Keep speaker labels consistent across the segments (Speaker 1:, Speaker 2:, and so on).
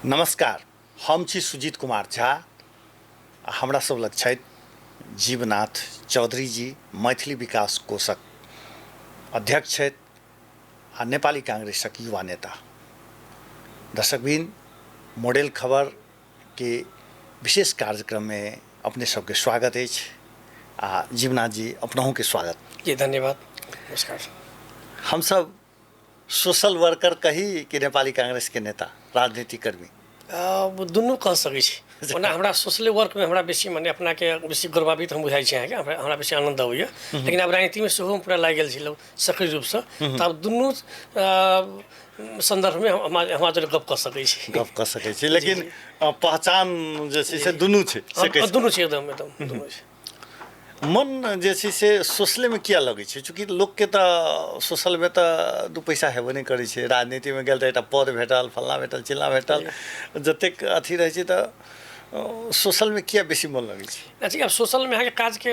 Speaker 1: नमस्कार, हम छी सुजीत कुमार झा। हमरा सब लग छथि जीवनाथ चौधरी जी, मैथिली विकास कोषक अध्यक्ष छथि आ नेपाली कांग्रेसक युवा नेता। दर्शकबिन, मॉडल खबर के विशेष कार्यक्रम में अपने सबके स्वागत अछि। आ जीवनाथ जी, अपनहु के स्वागत।
Speaker 2: जी धन्यवाद, नमस्कार।
Speaker 1: हम सब सोशल वर्कर कही कि नेपाली कांग्रेस के नेता, राजनीतिक कर्मी?
Speaker 2: दुनू कह सकै छी। ओना हमरा सोशल वर्क में हमरा बेसी माने अपना के बेसी गौरवान्वित हम बुझाइ छी अहाँके, हमरा बेसी आनंद अबैया। लेकिन अब राजनीति में सेहो पूरा लागि गेल छलहुँ सक्रिय रूप से, तऽ अब दुनू संदर्भ में हमरा जरे गप कऽ सकै छी।
Speaker 1: गप कऽ सकै छी, लेकिन पहचान जे छै से दुनू छै।
Speaker 2: दुनू छै, एकदम एकदम दुनू छै।
Speaker 1: मन जे छै से सोशले में किया लगै छै? चूँकि लोकके तऽ सोशल में तऽ दू पैसा हेबे नहि करै छै। राजनीति में गेल तऽ एकटा पद भेटल, फल्ला भेटल, चिल्ला भेटल, जतेक अथी रहै छै, तऽ सोशल में किया बेसी मन लगै छै?
Speaker 2: अच्छा, अब सोशल में अहाँके काज के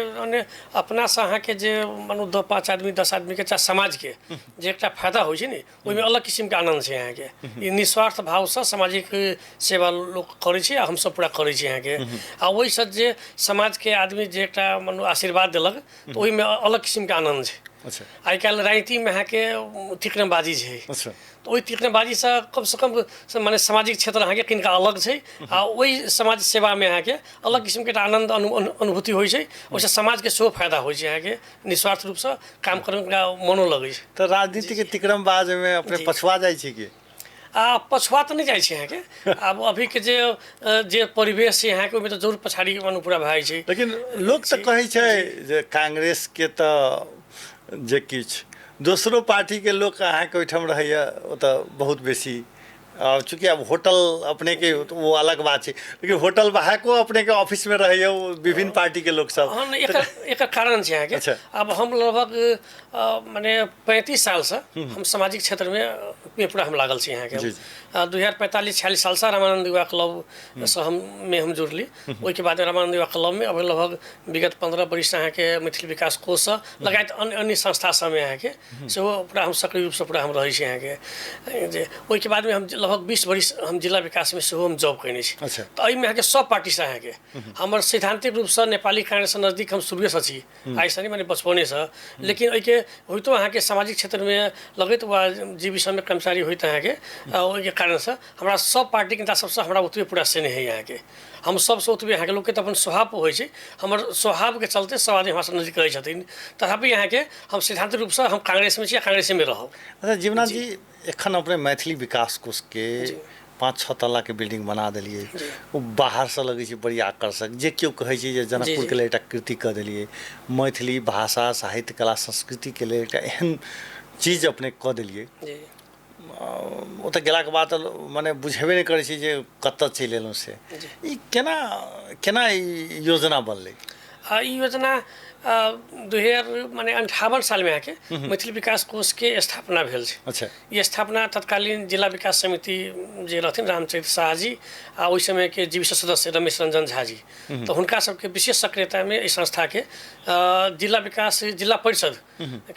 Speaker 2: अपना से अहाँके जे मानू 5 आदमी 10 आदमी के चाहे समाज के जे एकटा फायदा होइ छै ने, ओहिमे अलग किसिम के आनंद छै अहाँके। ई निस्वार्थ भाव से सामाजिक सेवा लोग करै छै आ हमसब पूरा करै छी अहाँके। आ ओहिसँ जे समाज के आदमी जे एकटा मानू आशीर्वाद देलक, तऽ ओहिमे अलग किसिम के आनंद छै।
Speaker 1: अच्छा,
Speaker 2: आइ काल्हि राजनीति में अहाँके तिकड़मबाजी छै।
Speaker 1: अच्छा,
Speaker 2: तऽ ओहि तिकड़मबाजी से कम से कम माने सामाजिक क्षेत्र अहाँके किनका अलग छै आ ओहि समाज सेवा में अहाँके अलग किसिम के आनंद अनुभूति होइ छै। ओहिसँ समाज के सेहो फायदा होइ छै अहाँके, निस्वार्थ रूप से काम करने का मनो लगै छै।
Speaker 1: तऽ राजनीति के तिकड़मबाज में अपने पछुआ जाइ छी कि?
Speaker 2: पछुआ तऽ नहि जाइ छै अहाँके। आब अभी के जे परिवेश छै अहाँके, ओहिमे तऽ जरूर पछाड़ी मानू पूरा भए जाइ छै।
Speaker 1: लेकिन लोक तऽ कहै छै जे कांग्रेस के तऽ जे किछु दोसरो पार्टी के लोक अहाँके ओहिठाम रहैया, ओ तऽ बहुत बेसी। चूँकि अब होटल अपने के वो अलग बात है, लेकिन होटल बाहको अपने के ऑफिस में रहे विभिन्न पार्टी के लोग सब।
Speaker 2: हाँ, एक कारण है कि
Speaker 1: अच्छा।
Speaker 2: अब हम लगभग माने 35 साल से हम सामाजिक क्षेत्र में पूरा हम लागल छी यहाँ के। 2045-46 साल से रामानंद युवा क्लब से हम जुड़ली। उसके बाद रामानंद युवा क्लब में अब लगभग विगत 15 वर्ष यहाँ के मैथिली विकास कोष लगायत अन्य संस्था सब यहाँ के सेहो पूरा हम सक्रिय रूप से पूरा हम रहे छी यहाँ के। उसके बाद में हम लगभग 20 वर्ष हम जिला विकास में सेहो हम जॉब कैने छी।
Speaker 1: अच्छा।
Speaker 2: तो एहिमे अहाँके सब पार्टी से अहाँके हमर सैद्धांतिक रूप से नेपाली कांग्रेस नजदीक हम शुरुए से छी, आइसँ नहीं माने बचपने से। लेकिन ओहिके होइतो अहाँके सामाजिक क्षेत्र में लगैत वा जीविका में कर्मचारी होइत अहाँके, ओहिके कारण से हमरा सब पार्टी के नेता सबसे हमरा ओतबे पूरा स्नेह है यहाँ के। हम सबसे ओतबे यहाँ के लोग के तो अपन स्वभाव होइ छै, हमर स्वभाव के चलते सब आदमी हमरा से नजदीक रहै छथिन। तथापि यहाँ के हम सिद्धांत रूप से हम कांग्रेस में छी, कांग्रेसे में रहब।
Speaker 1: अच्छा जीवनाथ जी, एखन अपने मैथिली विकास कोष के 5-6 तल्ला के बिल्डिंग बना दिलिए, वो बाहर से लगे छै बड़ी आकर्षक। जे क्यों कहे छै जे जनकपुर के लिए एकटा कृति कऽ दिलिए, मैथिली भाषा साहित्य कला संस्कृति के लिए एकटा एहन चीज अपने कऽ दिलिए। ओतऽ गेलाके बाद माने बुझेबे नहीं करै छै जे कतऽ चलि एलहुँ से। ई केना ई योजना बनलै?
Speaker 2: ई योजना 2058 साल में आके मैथिली विकास कोष के स्थापना भेल छै।
Speaker 1: अच्छा।
Speaker 2: ये स्थापना तत्कालीन जिला विकास समिति जे रहथिन रामचरित्र शाह जी आ ओहि समय के जीविका सदस्य रमेश रंजन झा जी, तो हुनका सबके विशेष सक्रियता में इस संस्था के जिला परिषद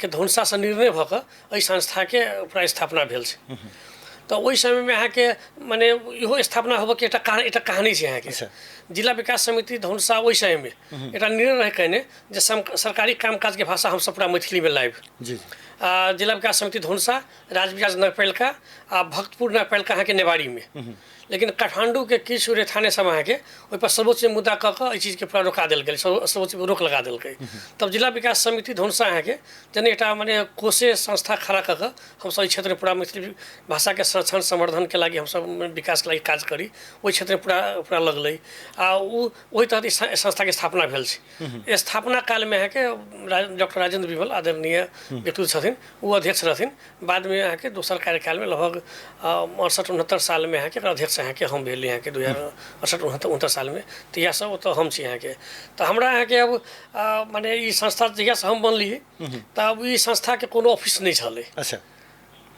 Speaker 2: के धनुषा से निर्णय भऽ कऽ एहि संस्था के पूरा स्थापना भेल छै। तो ओहि समय में अहाँ के माने इहो स्थापना होबऽ के एकटा कहानी छै अहाँ के। जिला विकास समिति धनुषा ओहि समय में एकटा निर्णय रहे कहने जे सरकारी कामकाज के भाषा हम सब पूरा मैथिली में लाइब।
Speaker 1: जी।
Speaker 2: जिला विकास समिति धनुषा, राजविकास नगरपालिका आ भक्तपुर नगरपालिका अहाँ के नेवाड़ी में। लेकिन काठमांडू के किछु रेथाने सब अहाँ के ओहि पर सर्वोच्च मुद्दा कऽ कऽ एहि चीज के पूरा रोका देल गेल, सर्वोच्च रोक लगा देल गई। तब जिला विकास समिति धनुषा अहाँ के जने एकटा माने कोषे संस्था खड़ा कऽ कऽ हम सब क्षेत्र में पूरा मैथिली भाषा के संरक्षण संवर्धन के लागि हम सब विकास के लागि काज करी, ओहि क्षेत्र में पूरा लगलै। आ ओहि तहत संस्था के स्थापना भेल छै। स्थापना काल में अहाँ के डॉक्टर राजेंद्र विमल आदरणीय व्यक्ति छथिन, वो अध्यक्ष रहथिन। बाद में अहाँ के दोसर कार्यकाल में लगभग 68-69 साल में अहाँ के अध्यक्ष अहाँ के हम भेल यहाँ के 2068-69 साल में। तो यह सब तो हम छी यहाँ के। तो हमरा यहाँ के अब माने ई संस्था जहिया से हम बनलिए तब ई संस्था के कोनो ऑफिस नहीं छले।
Speaker 1: अच्छा।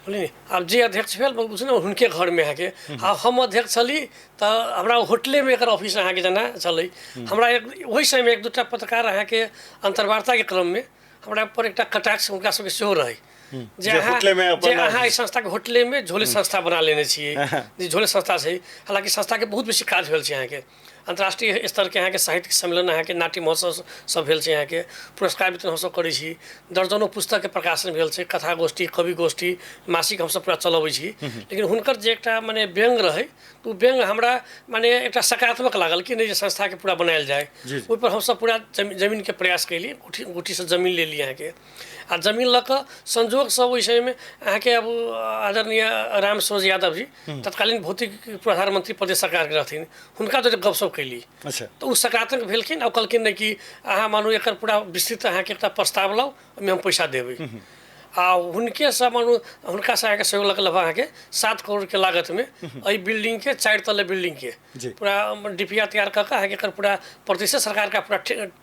Speaker 2: बोलिए अब जे अध्यक्ष भेल बुझलिए हुनके घर में अहाँके, हम अध्यक्ष छली तो हमरा होटले में एकर ऑफिस अहाँके जना चलै। हमरा वही समय में 1-2टा पत्रकार अहाँके अंतर्वार्ता के क्रम में हमरा पर एकटा कटाक्ष हुनका सबके सेहो रहे जे
Speaker 1: जे
Speaker 2: अहाँ
Speaker 1: होटले में अपन-
Speaker 2: जे अहाँ एहि संस्था के होटले में झोले संस्था बना लेने छियै जे झोले संस्था छै। हालांकि संस्था के बहुत बेसी काज भेल छै यहाँ के, अंतर्राष्ट्रीय स्तर के यहाँ के साहित्यिक सम्मेलन, यहाँ के नाट्य महोत्सव सब भेल छै, यहाँ के पुरस्कार वितरण हमसब करै छी, दर्जनों पुस्तक के प्रकाशन भेल छै, कथा गोष्ठी, कवि गोष्ठी, मासिक हमसब पूरा चलबै छी। लेकिन हुनकर जे एकटा माने व्यंग रहे तो व्यंग हमरा माने एकटा सकारात्मक लागल कि नहीं जे संस्था के पूरा बनायल जाए।
Speaker 1: जी।
Speaker 2: ओहि पर हमसब पूरा जमीन के प्रयास कैली, गुठी से जमीन ले ली यहाँ के, आ जमीन लऽ कऽ संजोग सब विषय में अहाँ के अब आदरणीय राम सरोज यादव जी तत्कालीन भौतिक प्रधानमंत्री प्रदेश सरकार के रहथिन, हुनका जो गपशप कैली
Speaker 1: अच्छा
Speaker 2: तो उ सकारात्मक भेलखिन। और कहलखिन नहीं कि अहाँ मानू एकर पूरा विस्तृत अहाँ के एकटा प्रस्ताव लाउ, ओहिमे हम पैसा देबै। आ हुनके से मानू हुनका से अहाँके सहयोग लगल अहाँ के 7 करोड़ के लागत में एहि बिल्डिंग के 4 तल्ले बिल्डिंग के
Speaker 1: जी।
Speaker 2: पूरा डीपीआर तैयार कऽ के अहाँ के एकर पूरा प्रदेश सरकार का पूरा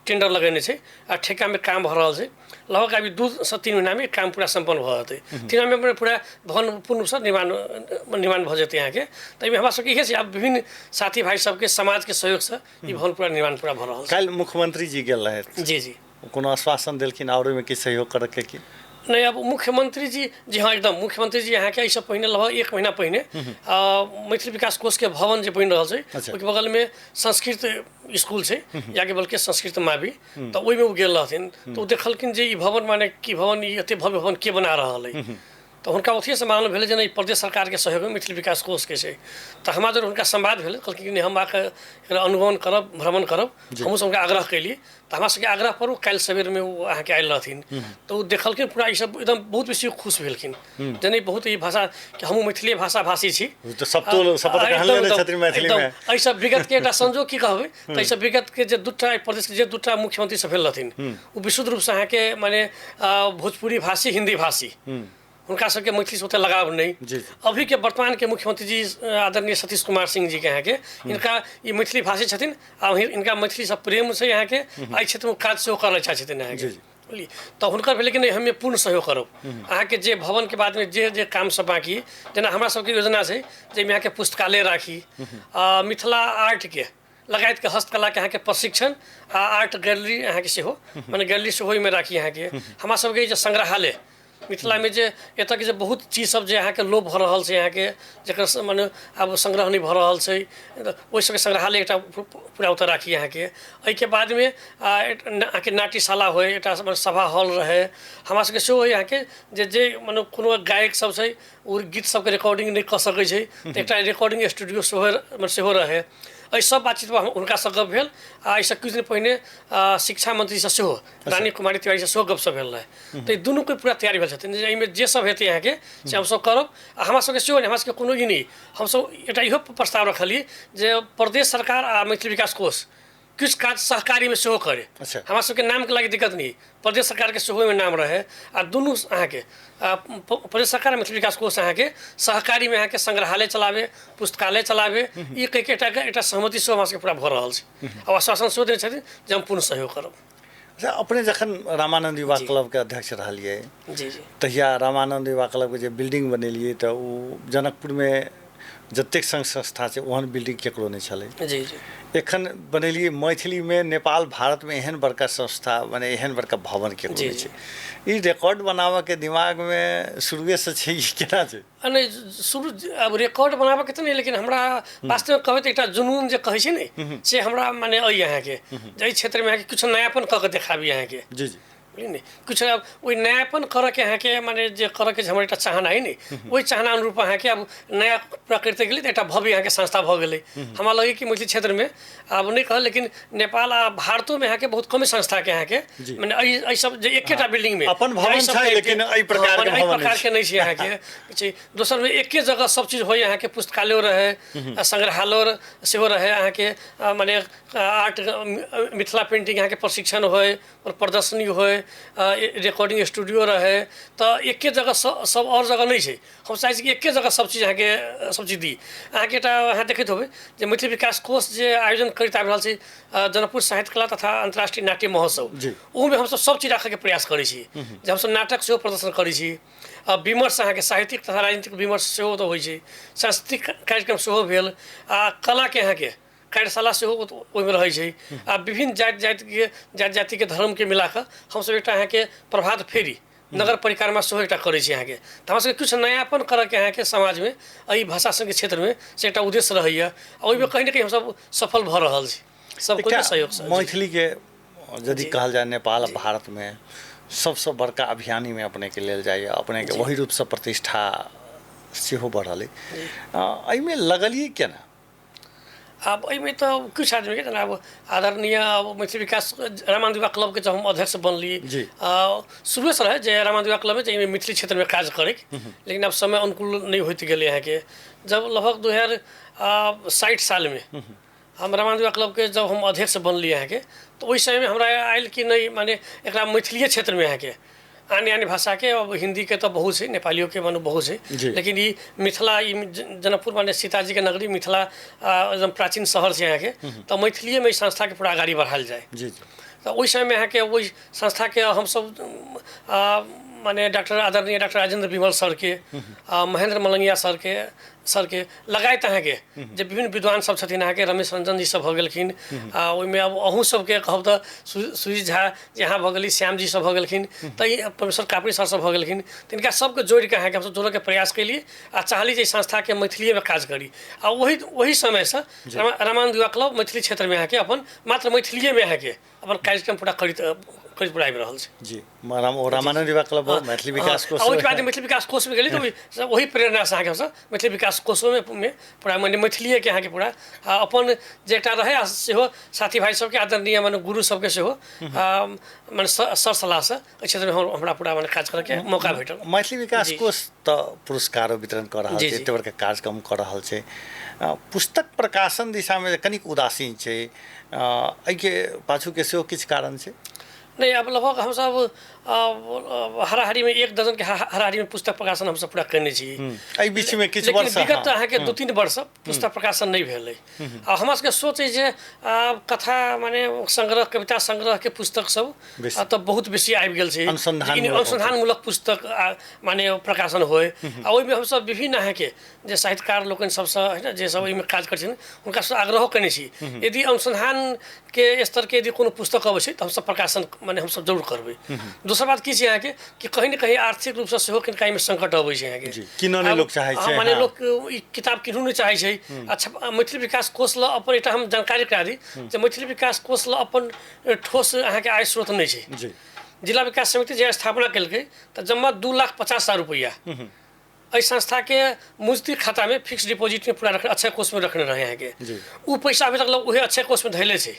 Speaker 2: टेंडर लगेने छै आ ठेका में काम भऽ रहल छै। लगभग अभी 2 से 3 महीना में काम पूरा संपन्न भऽ जेतै। 3 महीना में पूरा भवन पूर्ण रूप से निर्माण भऽ जेतै यहाँ के। तो एहिमे हमरा सबके इहे छै, आब विभिन्न साथी भाई सबके समाज के सहयोग से ई भवन पूरा निर्माण पूरा भऽ रहल छै।
Speaker 1: काल्हि मुख्यमंत्री जी गेल रहथि,
Speaker 2: जी जी
Speaker 1: कोनो आश्वासन देलखिन और ओहिमे किछु सहयोग करके की?
Speaker 2: नहीं, अब मुख्यमंत्री जी जी हाँ एकदम मुख्यमंत्री जी यहाँ के एहिसँ पहिने लगभग 1 महीना पहिने मैथिली विकास कोष के भवन जे बनि रहल छै ओहिके बगल में संस्कृत स्कूल छै, याके बल्कि संस्कृत मावी, तो ओहिमे ओ गेल रहथिन। तो ओ देखलखिन जे ई भवन माने की भवन, ई एते भव्य भवन के बना रहल है। तो हुनका ओथिए से मालूम भेलै जे नहीं प्रदेश सरकार के सहयोग में मैथिली विकास कोष के छै। तो हमरा जब हुनका संवाद भेलै, कहलखिन कि हम आके एकरा अनुगमन करब, भ्रमण करब, हमहूँ सब हुनका आग्रह कैलिए। तो हमरा सबके आग्रह पर काल्हि सबेर में वो अहाँ के आयल रहथिन। तो देखलखिन पूरा ई सब एकदम बहुत बेसी खुश भेलखिन जे नहीं बहुत ई भाषा कि हमहूँ मैथिली भाषा भाषी छी।
Speaker 1: तो सब तो शपथ ग्रहण लेने छथिन मैथिली में।
Speaker 2: एहि सब विगत के एकटा संजोग की कहबै, तो एहि सब विगत के जे दूटा प्रदेश के जे दूटा मुख्यमंत्री सब भेल रहथिन वो विशुद्ध रूप से अहाँ के माने भोजपुरी भाषी, हिंदी भाषी, उनका सबके मैथिली से ओते लगाव नहीं।
Speaker 1: जी।
Speaker 2: अभी के वर्तमान के मुख्यमंत्री जी आदरणीय सतीश कुमार सिंह जी के यहाँ के इनका ये मैथिली भाषी छथिन आ इनका मैथिली से प्रेम से यहाँ के एहि क्षेत्र में काज सेहो करना चाहै छथिन यहाँ के। बुझलिए, तो हुनकर भेलै कि नहीं हमें पूर्ण सहयोग करब। अहाँ के जे भवन के बाद में जे काम सब बाकी जेना हमरा सबके योजना छै जे यहाँ के पुस्तकालय राखी, मिथिला आर्ट के लगायत के हस्तकला के यहाँ के प्रशिक्षण आ आर्ट गैलरी यहाँ के सेहो माने गैलरी सेहो में राखी यहाँ के। हमरा सबके जे संग्रहालय मिथिला में जे एतऽ के जे बहुत चीज सब जे यहाँ के लोप भऽ रहल छै यहाँ के जकर माने अब संग्रह नहीं भऽ रहल छै, ओहि सबके संग्रहालय एकटा पूरा ओतऽ राखी यहाँ के। एहिके बाद में अहाँ के नाट्यशाला होय, एकटा सभा हॉल रहे। हमरा सबके सेहो यहाँ के जे माने कोनो गायक सब छै ओ गीत सबके रिकॉर्डिंग नहीं कऽ सकै छै तऽ एकटा रिकॉर्डिंग स्टूडियो सेहो रहे। एहि सब बातचीत पर हुनका से गप भेल। एहिसँ किछु दिन पहिने शिक्षा मंत्री से सेहो रानी कुमारी तिवारी से सेहो गपशप भेल रहे। तो दुनू के पूरा तैयारी भेल छथिन जे एहिमे जे सब हेतै यहाँ के से हमसब करब। आ हमरा सबके सेहो हमरा सबके कोनो ई नहीं, हमसब एकटा इहो प्रस्ताव रखलिए जे प्रदेश सरकार आ मैथिली विकास कोष किछु काज सहकारी में सेहो करे।
Speaker 1: अच्छा।
Speaker 2: हमरा सबके नाम के लागि दिक्कत नहीं, प्रदेश सरकार के सेहो में नाम रहे आ दुनू अहाँ के प्रदेश सरकार मैथिली विकास कोष अहाँ के सहकारी में अहाँ के संग्रहालय चलावे, पुस्तकालय चलावे, ई कहि के एकटा सहमति सेहो हमरा सबके पूरा भऽ रहल छै। आ आश्वासन सेहो देने छथिन जे हम पूर्ण सहयोग करब।
Speaker 1: अच्छा, अपने जखन रामानंद युवा क्लब के अध्यक्ष रहलिए
Speaker 2: जी जी
Speaker 1: तहिया रामानंद युवा क्लब के जे बिल्डिंग बनेलिए तो ओ जनकपुर में जतेक संघ संस्था छै ओहन बिल्डिंग केकरो नहीं छलै।
Speaker 2: जी जी
Speaker 1: एखन बनेलिए मैथिली में नेपाल भारत में एहन बड़का संस्था माने एहन बड़का भवन केकरो नहीं छै। ई रिकॉर्ड बनाबऽ के दिमाग में शुरुए से छै, ई केना छै?
Speaker 2: नहीं शुरू अब रिकॉर्ड बनाबऽ के तऽ नहीं, लेकिन हमरा वास्तव में कहबै तऽ एकटा जुनून जे कहै छै ने से हमरा माने अइ यहाँ के जे क्षेत्र में अहाँ के कुछ नयापन कऽ के देखाबी यहाँ के।
Speaker 1: जी जी
Speaker 2: बुझलिए नहीं, कुछ अब वही नयापन करे के यहाँ के माने जे करे के हमर एकटा चाहना है नहीं, वही चाहना अनुरूप अहाँ के अब नया प्रकृति गेलै तऽ एकटा भव्य यहाँ के संस्था भऽ गेलै। हमरा लगे कि मैथिली क्षेत्र में अब नहीं कहल लेकिन नेपाल आ भारतो में यहाँ के बहुत कम संस्था के यहाँ के माने एहि सब जे एकेटा बिल्डिंग में
Speaker 1: अपन भवन छै लेकिन एहि प्रकार के भवन
Speaker 2: नहीं छै यहाँ के। दोसर में एके जगह सब चीज होय, यहाँ के पुस्तकालय रहे, संग्रहालय सेहो रहे, अहाँ के माने आर्ट मिथिला पेंटिंग यहाँ के प्रशिक्षण होय और प्रदर्शनी होय, रिकॉर्डिंग स्टूडियो रहे। तो एके जगह सब और जगह नहीं है। हम चाहे कि एके जगह सब चीज यहाँ के सब चीज दी। अहाँ के अहाँ देखैत होबै जे मैथिली विकास कोष जे आयोजन करैत आबि रहल छै जनकपुर साहित्य कला तथा अंतर्राष्ट्रीय नाट्य महोत्सव, ओहिमे हमसब सब चीज राखै के प्रयास करै छी जे हमसब नाटक सेहो प्रदर्शन करै छी, विमर्श अहाँ के साहित्यिक तथा राजनीतिक विमर्श सेहो तऽ होइ छै, सांस्कृतिक कार्यक्रम सेहो भेल, आ कला के अहाँ के कार्यशाला सेहो ओहिमे रहै छै। आ विभिन्न जाति जाति के धर्म के मिला कऽ हमसब एकटा अहाँ के प्रभात फेरी नगर परिक्रमा सेहो एकटा करै छी अहाँके तऽ हमरा सबके किछु नयापन करऽके अहाँके समाजमे एहि भाषा सबके क्षेत्रमे से एकटा उद्देश्य रहैए आ ओहिमे कहीं ना कहीं हमसब सफल भऽ रहल छी सबके सहयोग से।
Speaker 1: मैथिली के यदि कहल जाए नेपाल भारत में सबसे बड़का अभियानी में अपने के लेल जाइए, अपने के वही रूप से प्रतिष्ठा सेहो बढ़ल है, एहिमे लगलिए केना?
Speaker 2: अब एहिमे तो कुछ आदमी के जना अब आदरणीय मैथिली विकास रामानंद युवा क्लब के जब हम अध्यक्ष बनली शुरू से रहे जे रामानंद युवा क्लब में जे मैथिली क्षेत्र में काज करे, लेकिन अब समय अनुकूल नहीं होते गेले यहाँ के। जब लगभग 2060 साल में हम रामानंद युवा क्लब के जब हम अध्यक्ष बनली यहाँ के, तो वही समय में हमरा आयल कि नहीं माने एक मैथिली क्षेत्र में यहाँ के आने भाषा के, अब हिंदी के तो बहुत है, नेपालियों के मानो बहुत है, लेकिन ये मिथिला जनकपुर माने सीताजी के नगरी मिथिला एकदम प्राचीन शहर से यहाँ के, तो मैथिली में संस्था के पूरा आगाड़ी बढ़ाल जाए। तो वही समय में यहाँ के वही संस्था के हम सब माने आदरणीय डॉक्टर राजेंद्र विमल सर के महेंद्र मलंगिया सर के लगायत अहाँ के जे विभिन्न विद्वान सब छथिन अहाँ के रमेश रंजन जी सब भऽ गेलखिन, ओहिमे अब अहूँ सबके कहब तऽ सुजीत झा यहाँ भऽ गेली, श्याम जी सब भऽ गेलखिन, तऽ प्रोफेसर कापड़ी सर सब भऽ गेलखिन, तिनका सबके जोड़ि के अहाँ के हमसब जोड़े के प्रयास केलिए आ चाहली जे संस्था के मैथिली में काज करी। आ वही समय से रामानंद युवा क्लब मैथिली क्षेत्र में अहाँ के अपन मात्र मैथिली में अहाँ के अपन कार्यक्रम पूरा करीब पूरा आबि रहल छै।
Speaker 1: जी रामानंद युवा क्लब मैथिली विकास कोष,
Speaker 2: ओहिके बाद मैथिली विकास कोष में गेली तो वही प्रेरणा से अहाँके हमसब मैथिली विकास कोषों में पूरा माने मैथिली के अहाँके पूरा अपन जे एकटा रहे सेहो साथी भाई सबके आदरणीय माने गुरु सबके सेहो माने सर सलाह से एहि क्षेत्र में हमरा पूरा माने काज करके मौका भेटल।
Speaker 1: मैथिली विकास कोष तो पुरस्कारो वितरण कर रहल छै, एते बड़का कार्यक्रम कर रहल छै, पुस्तक प्रकाशन दिशा में कनिक उदासीन छै, एहि के पाछू के सेहो किछु कारण छै?
Speaker 2: नहीं, अब लगभग हम सब हाराहारी में 1 दर्जन के हाराहारी में पुस्तक प्रकाशन हम सब पूरा करने छी।
Speaker 1: एहि बीच में किछु वर्ष
Speaker 2: विगत अहाँ के 2-3 वर्ष पुस्तक प्रकाशन नहीं भेल है। आ हमरा सबके सोच है जे कथा माने संग्रह कविता संग्रह के पुस्तक सब तो बहुत बेसी आबि गेल छै, अनुसंधानमूलक पुस्तक माने प्रकाशन होय आ ओहि में हम सब विभिन्न अहाँ के जे साहित्यकार लोकन सबसे है ना जे सब ओहि में काज करथिन हुनका से आग्रह करने छी यदि अनुसंधान के स्तर के यदि कोनो पुस्तक अबै छै तो हम सब प्रकाशन माने हम सब जरूर करबै। दूसरा बात की छै यहाँ के कि कहीं न कहीं आर्थिक रूप से सेहो कहीं में संकट अबै छै यहाँ के,
Speaker 1: किनने लोग चाहे छै,
Speaker 2: माने लोग ई किताब किनू नहीं चाहे छै। अच्छा मैथिली विकास कोष ल अपन एकटा हम जानकारी करा दी जे मैथिली विकास कोष ल अपन ठोस अहाँ के आय स्रोत नहीं छै। जिला विकास समिति जे स्थापना केलकै तो जम्मा 2,50,000 रुपया एहि संस्था के मुजती खाता में फिक्स डिपॉजिट में पूरा अक्षय कोष में रखने रहे हैं के, वो पैसा अभी तक लोग वही अक्षय कोष में धैले छै,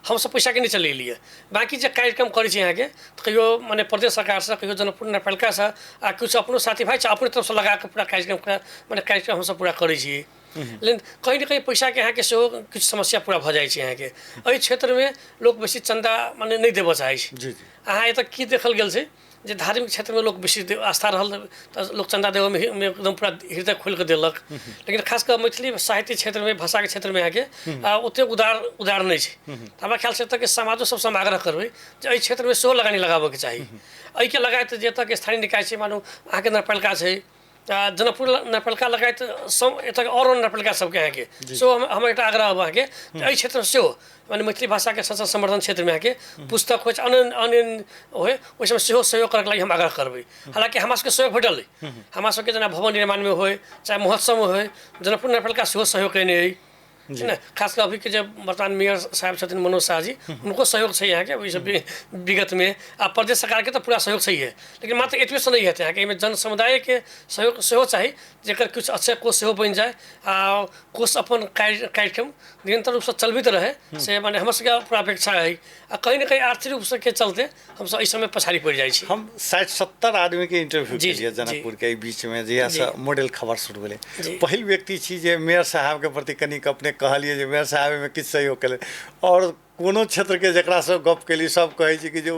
Speaker 2: हम सब पैसा के नहीं चले लिए। बाकी जो कार्यक्रम करे यहाँ के तो कहियो माने प्रदेश सरकार से कहियो जनकपुर नेपालका से आ कुछ अपनो साथी भाई अपने तरफ से लगा के पूरा कार्यक्रम माने कार्यक्रम हम सब पूरा करे छी, लेकिन कहीं ना कहीं पैसा के यहाँ के सेहो कुछ समस्या पूरा भऽ जाइ छै यहाँ के। एहि क्षेत्र में लोग बेसी चंदा माने नहीं देबऽ चाहे छै। अहाँ एतऽ की देखल गेल छै जे धार्मिक क्षेत्र में लोग बेसी आस्था रहल तो लोग चंदा देवे में एकदम पूरा हृदय खोल के देलक, लेकिन खासकर मैथिली साहित्य क्षेत्र में भाषा के क्षेत्र में आके ओते उदार नहीं है। हमारा ख्याल से तक समाजो सबसे हम आग्रह करबै जे एहि क्षेत्र में सेहो लगानी लगाबे के चाही। एहि के लगायत जे तक स्थानीय निकाय छै मानू अहाँके नेपालका छै जनकपुर नेपालका लगायत सब एतक और नेपालका सबके यहाँ के सो हम एक आग्रह अब अहाँ के एहि क्षेत्र से माने मैथिली भाषा के संरक्षण संवर्धन क्षेत्र में आके पुस्तक हो अन्य होय ओहि समय सेहो सहयोग करके लागि हम आग्रह करबै। हालांकि हमरा सबके सहयोग भेटल है, हमरा सबके जेना भवन निर्माण में होय चाहे महोत्सव में होय जनकपुर नेपालका सेहो सहयोग केने है ना। खासकर अभी के जब वर्तमान मेयर साहब छथिन मनोज शाह जी उनको सहयोग छै यहाँ के वही सब विगत में आ प्रदेश सरकार के तो पूरा सहयोग सही है, लेकिन मात्र एतबे से नहीं है यहाँ के जन समुदाय के सहयोग सेहो चाही जेकर कुछ अच्छे कोष सेहो बन जाए आ कोष अपन कार्यक्रम निरंतर रूप से चलबित रहे से माने हमर सबके पूरा अपेक्षा है। आ कहीं ना कहीं आर्थिक रूप से के चलते हम सब इस समय पछाड़ी पड़ जाइ छी।
Speaker 1: हम 60-70 आदमी के इंटरव्यू केलिए जनकपुर के बीच में जहिया मॉडल खबर शुरू भेलै पहिल व्यक्ति छी जे मेयर साहब के प्रति कनिक अपने कहलिए जे मेयर साहब में किछु सहयोग केले और कोनो क्षेत्र के जकरा से गप केली सब कहै छै कि जो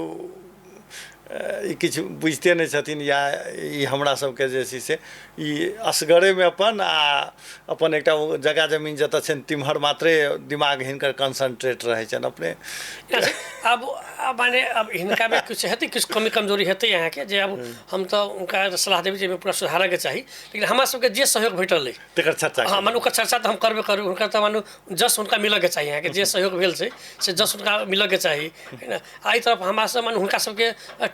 Speaker 1: ई किछु बुझते नहीं छथिन या ई हमरा सबके जे छै से ई असगरे में अपन एकटा जगह जमीन जतऽ छनि तिम्हर मात्रे दिमाग हिनकर कंसंट्रेट रहै छनि अपने।
Speaker 2: अब माने अब हिनका में कुछ हेतै कुछ कमी कमजोरी हेतै यहाँ के जे अब हम तो उनका सलाह देबै जे पूरा सुधारऽ के चाही, लेकिन हमरा सबके जे सहयोग भेटल है
Speaker 1: तेकर चर्चा
Speaker 2: हाँ मानू ओकर चर्चा तो हम करबे करू, उनका तो मानू जस उनका मिलऽ के चाही यहाँ के जे सहयोग भेल छै से जस उनका मिलऽ के चाही है ना। आई तरफ हमरा सब मानू हुनका सबके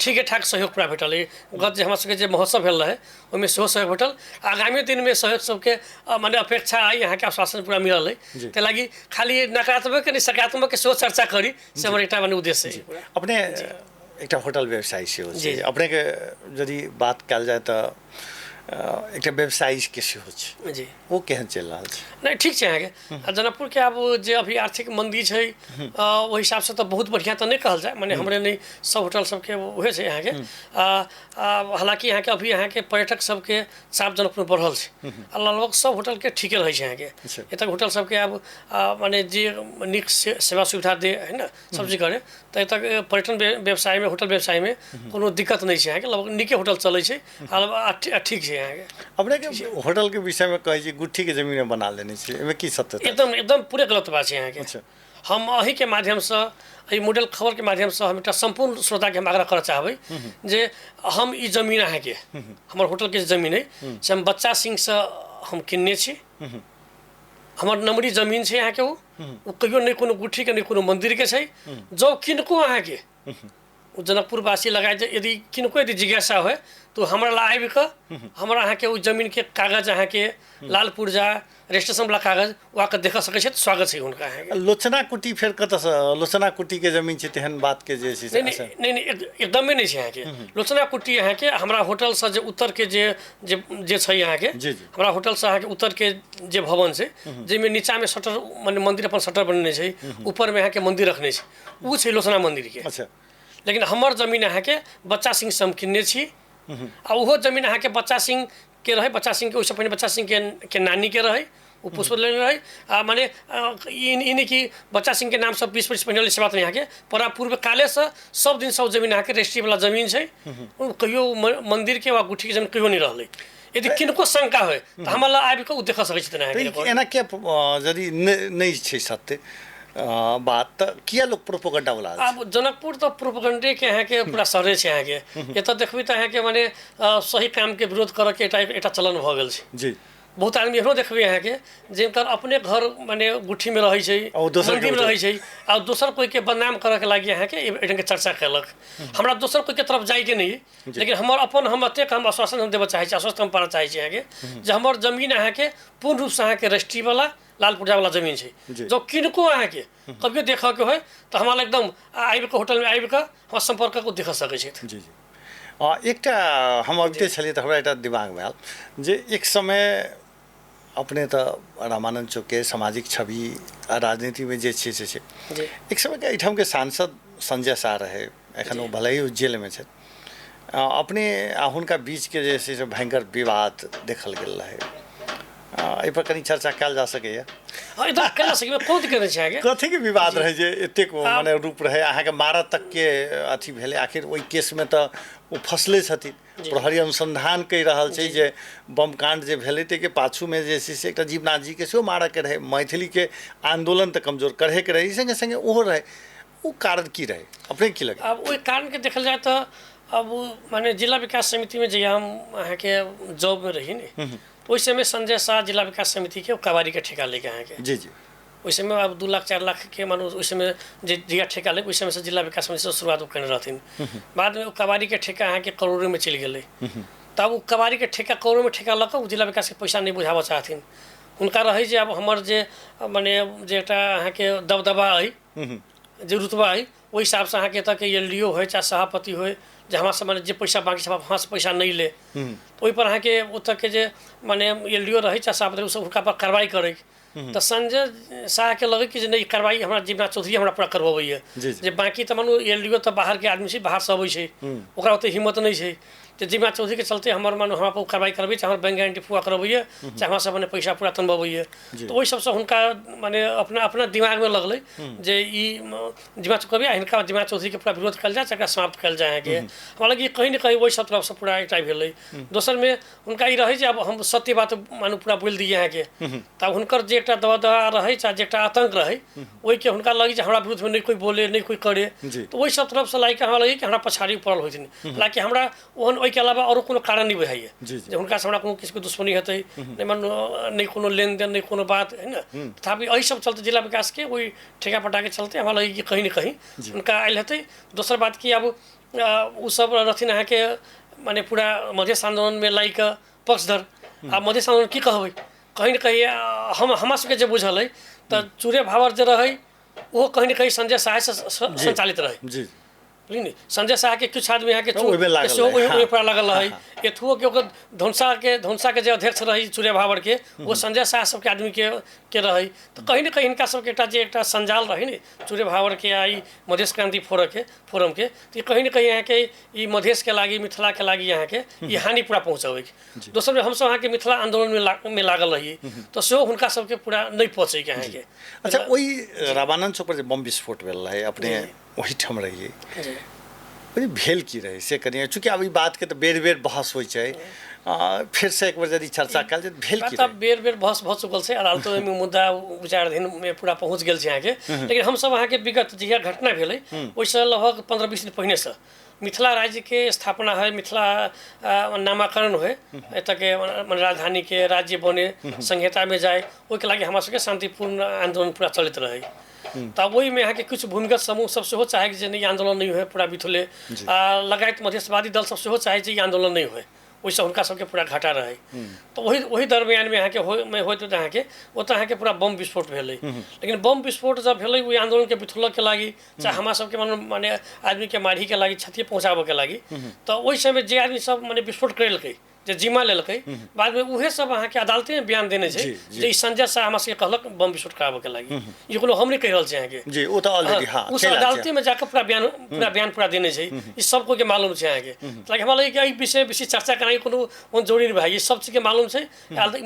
Speaker 2: ठीके ठाक सहयोग पूरा भेटल है। गत जे हमरा सबके जे महोत्सव भेल रहे ओहिमे सेहो सहयोग भेटल। आगामी दिन में सहयोग सबके माने अपेक्षा है, यहाँ के आश्वासन पूरा मिलल है। ते लागी खाली नकारात्मक के नहीं सकारात्मक के सेहो चर्चा करी से हमर एकटा माने उद्देश्य है।
Speaker 1: अपने एकटा होटल व्यवसाय सेहो छै, अपने के यदि बात कल जाए तो एकटा व्यवसायी के सेहो छै
Speaker 2: जी,
Speaker 1: वो केहन चल रहा है?
Speaker 2: नहीं ठीक है यहाँ के जनकपुर के अब जे अभी आर्थिक मंदी है वही हिसाब से तो बहुत बढ़िया तो नहीं कहल जाए, माने हमरे नहीं सब होटल सबके उहे है यहाँ के। हालांकि यहाँ के अभी यहाँ के पर्यटक सबके चाप जनकपुर में बढ़ल है, लगभग सब होटल के ठीके रहे यहाँ के। एतक होटल सबके अब माने जे निक सेवा सुविधा दे है ना सब चीज करे, तो एतक पर्यटन व्यवसाय में होटल व्यवसाय में कोनो दिक्कत नहीं है यहाँ के, लगभग निके होटल चले ठीक है यहाँ के।
Speaker 1: अपने के होटल के विषय में कहे छी गुट्ठी के जमीन में बना लेने छी, एमे की सत्यता?
Speaker 2: एकदम एकदम पूरे गलत बात है यहाँ के। हम अही के माध्यम से ई मॉडल खबर के माध्यम से हम एक संपूर्ण श्रोता के हम आग्रह कर चाहबै जे हम ई जमीन अहाँ के हमर होटल के जमीन है से हम बच्चा सिंह से हम किनने छी। हमर नमरी जमीन है यहाँ के, वो कहियो नहीं कोनो गुट्ठी के नहीं कोनो मंदिर के छै। जो किनको अहाँ के जनकपुरवासी लगाए यदि किनको यदि जिज्ञासा हो तो हमारा ला आबि कऽ हमरा अहाँ के उस जमीन के कागज अहाँ के लाल पुर्जा रजिस्ट्रेशन वाला कागज वहाँ के देख सकै छै, स्वागत है उनका अहाँ के।
Speaker 1: लोचना कुटी फेर कतसँ लोचना कुटी के जमीन छै तेहन बात के जे छै
Speaker 2: नहीं एकदमै नहीं छै यहाँ के। लोचना कुटी अहाँ के हमरा होटल से जे उत्तर के जे छै यहाँ के, हमरा होटल से अहाँ के उत्तर के जे भवन छै जेमे नीचा में शटर माने मंदिर अपन शटर बनने छै, ऊपर में अहाँ के मंदिर रखने छै, उ छै लोचना मंदिर के।
Speaker 1: अच्छा,
Speaker 2: लेकिन हमर जमीन अहाँ के बच्चा सिंह से हम किनने छी आ उहो जमीन अहाँ के बच्चा सिंह के रहे, बच्चा सिंह के ओहिसँ पहिने बच्चा सिंह के नानी के रहे, वो पुष्प लेने रहे। माने इन की बच्चा सिंह के नाम सब 20 वर्ष पहले से बात नहीं यहाँ के परा पूर्व काले से सब दिन सब जमीन यहाँ के रजिस्ट्री वाला जमीन है, कहियो मंदिर के वा गुठी के जमीन कहियो नहीं रहले। यदि किनको शंका हो तो हमरा आबि कऽ उ देख सकै छथिन।
Speaker 1: एना के यदि नहीं छै सत्य बात तो किया लोग प्रोपोगंडा वाला?
Speaker 2: अब जनकपुर तो प्रोपोगंडे के यहाँ के पूरा शहरे छै यहाँ के। ये तो देखबी तो यहाँ के माने सही काम के विरोध करे के एटा चलन भ गेल छै जी। बहुत आदमी एहनो देखबे यहाँ के जिनकर अपने घर माने गुठी में रहे छै, मंदिर में रहे छै, और दोसर कोई के बदनाम करे के लागी यहाँ के एठन के चर्चा कैलक। हमरा दोसर कोई के तरफ जाए के नहीं, लेकिन हमर अपन हम एतेक हम आश्वासन हम देबे चाहे छी, आश्वस्त हम पाना चाहे छी यहाँ के जे हमर जमीन अहाँ के पूर्ण रूप से अहाँ के रजिस्ट्री वाला लाल पुर्जा वाला जमीन है। जो किनको अहाँ के कभियो देख के हो तो हमारा एकदम आबि के होटल में आबि के हम संपर्क को देख सकै छी।
Speaker 1: जी जी, एकटा हम अबिते छलिए तो हमरा एकटा दिमाग में आयल जे एक समय अपने तो रामानंद चौक के सामाजिक छवि राजनीति में जे छै से एक समय के एठाम के सांसद संजय शाह रहे, एखन वो भले ही जेल में छै। अपने हुनका बीच के जे छै से भयंकर विवाद देखल गेल रहे, एहि पर कनी चर्चा कल जा सकैया? कथी के विवाद रहे जे एतेक माने रूप रहे, अहाँ के मारत तक के अथी भेले? आखिर ओहि केस में तो वो फसले छथिन, प्रहरी अनुसंधान कहि रहल छै जे बम कांड जे भेलै ते के पाछू में जे छै से एकटा जीवनाथ जी के सेहो मारऽ के रहे, मैथिली के आंदोलन तो कमजोर करे के रहे, संगे संगे ओहो रहे। वो कारण की रहे, अपने की लगे?
Speaker 2: अब ओहि कारण के देखल जाए तो अब माने जिला विकास समिति में जे हम अहाँ के जॉब में रही ने उस समय संजय शाह जिला विकास समिति के कबाड़ी के ठेका लेके अहाँ के।
Speaker 1: जी जी,
Speaker 2: उस समय अब 2 लाख 4 लाख के मानो उस समय जिया ठेका ले उस समय से जिला विकास समिति से शुरुआत करने रहथिन। बाद में कबाड़ी के ठेका अहाँ के करोड़ों में चल गए, तब वो कबाड़ी के ठेका करोड़ों में ठेका लग जिला विकास के पैसा नहीं बुझाबऽ चाहथिन। उनका रहे जे अब हमर जे माने जे अहाँ के दबदबा है जे रुतबा है ओहि हिसाब से अहाँ के तक LDO हो चाहे सभापति हो जे हमरा से माने जे पैसा बाकी सब वहाँ से पैसा नहीं ले, तो ओहि पर अहाँ के ओतऽ के जे माने LDO रहे चाहे सभापति सब हुनका पर कार्रवाई करे। तो संजय शाह के लगे कि नहीं कार्रवाई हमारा जीवनाथ चौधरी हमरा पूरा करबैया, जे बाकी तो मानू LDO तो बाहर के आदमी से बाहर से अबै छै, ओकरा ओते हिम्मत नहीं है। तो जीवनाथ चौधरी के चलते हमर मानो हमरा पर कार्रवाई करबै चाहे बैंक गारंटी पूरा करबैया चाहे हमरा से माने पैसा पूरा तनबैया। तो वही सबसे हुनका माने अपना दिमाग में लगल जे ई जीवनाथ कभी हिनका जीवनाथ चौधरी के पूरा विरोध कल जाए, एकरा समाप्त कल जाए के। हमरा लगी कहीं ना कहीं वही सब तरफ से पूरा एकटा भेलै। दोसर में हुनका ई रहे जे अब हम सत्य बात मानू पूरा बोल दिए यहाँ के, तब हुनकर जे एकटा दबदबा रहे चाहे जे एकटा आतंक रहे ओहि के हुनका लगी जे हमरा विरुद्ध में नहीं कोई बोले नहीं कोई करे, तो वही सब तरफ से लाइक हमरा लगी कि हमरा पछाड़ी पड़ल होथिन। हालांकि हमरा ओहन के अलावा और कोनो कारण नहीं बुझाइए जे हुनका से हमरा कोनो किसी को दुश्मनी हेतै, नहीं मानो नहीं कोनो लेन देन नहीं कोनो बात है ना। तथापि एहि सब चलते जिला विकास के वही ठेका पटा के चलते हमरा लगी कि कहीं ना कहीं उनका आयल हेतै। दोसर बात कि अब उ सब रहथिन अहाँके माने पूरा मधेश आंदोलन में लाई के पक्षधर। आ मधेश आंदोलन की कहबै, कहीं न कहीं हमरा सबके जे बुझल है तो चूरे भावर जे रहे वो कहीं न कहीं संजय शाह से संचालित रहे।
Speaker 1: जी
Speaker 2: बुझलिए संजय शाह के कुछ आदमी यहाँ के
Speaker 1: ओहिमे लागल
Speaker 2: रहे एथुओ के ओकर धौंसा के जे अध्यक्ष रही चूरे भावर के वो संजय शाह सबके आदमी के रही। तो कहीं न कहीं इनका सबके एकटा संजाल रही ने चूरे भावर के आई मधेश क्रांति फोरम के तो कहीं न कहीं यहाँ के ई मधेश के लागी मिथिला के लागी यहाँ के ये हानि पूरा पहुँचावे। दोसर हम सब यहाँ के मिथिला आंदोलन में लागल रही तो सेहो हुनका सबके पूरा नहीं पहुँचे के यहाँ के।
Speaker 1: अच्छा वही रामानंद चौक पर जे बम विस्फोट भेल रहे अपने वही ठम रहिए भेल की रहे से करिए चूँकि अब ई बात के तो बेर बेर बहस होइ छै फिर से एक बार यदि चर्चा कल जाए भेल की
Speaker 2: बेर बेर बहस भऽ चुकल छै अदालतो में मुद्दा विचाराधीन में पूरा पहुँच गेल छै अहाँके। लेकिन हम सब अहाँके विगत जहिया घटना भेलै ओहिसँ लगभग 15-20 दिन पहिने से मिथिला राज्य के स्थापना है, मिथिला नामाकरण है, एतऽ के राजधानी के राज्य बने संहिता में जाए ओहिके लागि हमरा सबके शांतिपूर्ण आंदोलन पूरा चलैत रहे। तब वही में यहाँ के कुछ भूमिगत समूह सब सेहो चाहे जे नहीं आंदोलन नहीं हुए पूरा बिथुले लगायत मधेशवादी दल सब सेहो चाहे जे आंदोलन नहीं हुए वैसे उनका सबके पूरा घाटा रहे। तो वही दरमियान में यहाँ के होते यहाँ के ओतऽ यहाँ के पूरा बम विस्फोट भेलै। लेकिन बम विस्फोट जब भेलै वो आंदोलन के बिथुलक के लागी चाहे हमारा सबके माने आदमी के मारी के लागी क्षति पहुँचाबे के लागी तो ओहि समय जे आदमी सब माने विस्फोट करेलकै जे जिम्मा लेलकै बाद में उहे सब अहाँ के अदालते में बयान देने छै जे संजय शाह हमरा सबके कहलक बम विस्फोट कराबे के लागी ये कोनो हम नहीं कह रहल छै अहाँ के जी ओ तो ऑलरेडी हां उस अदालते में जाकर पूरा बयान पूरा देने छै ई सबको के मालूम छै अहाँ के। लाइक हमरा लगे कि ई विषय बेसी चर्चा कराई कोनो जरूरी नहीं भाई ये सब चीज के मालूम छै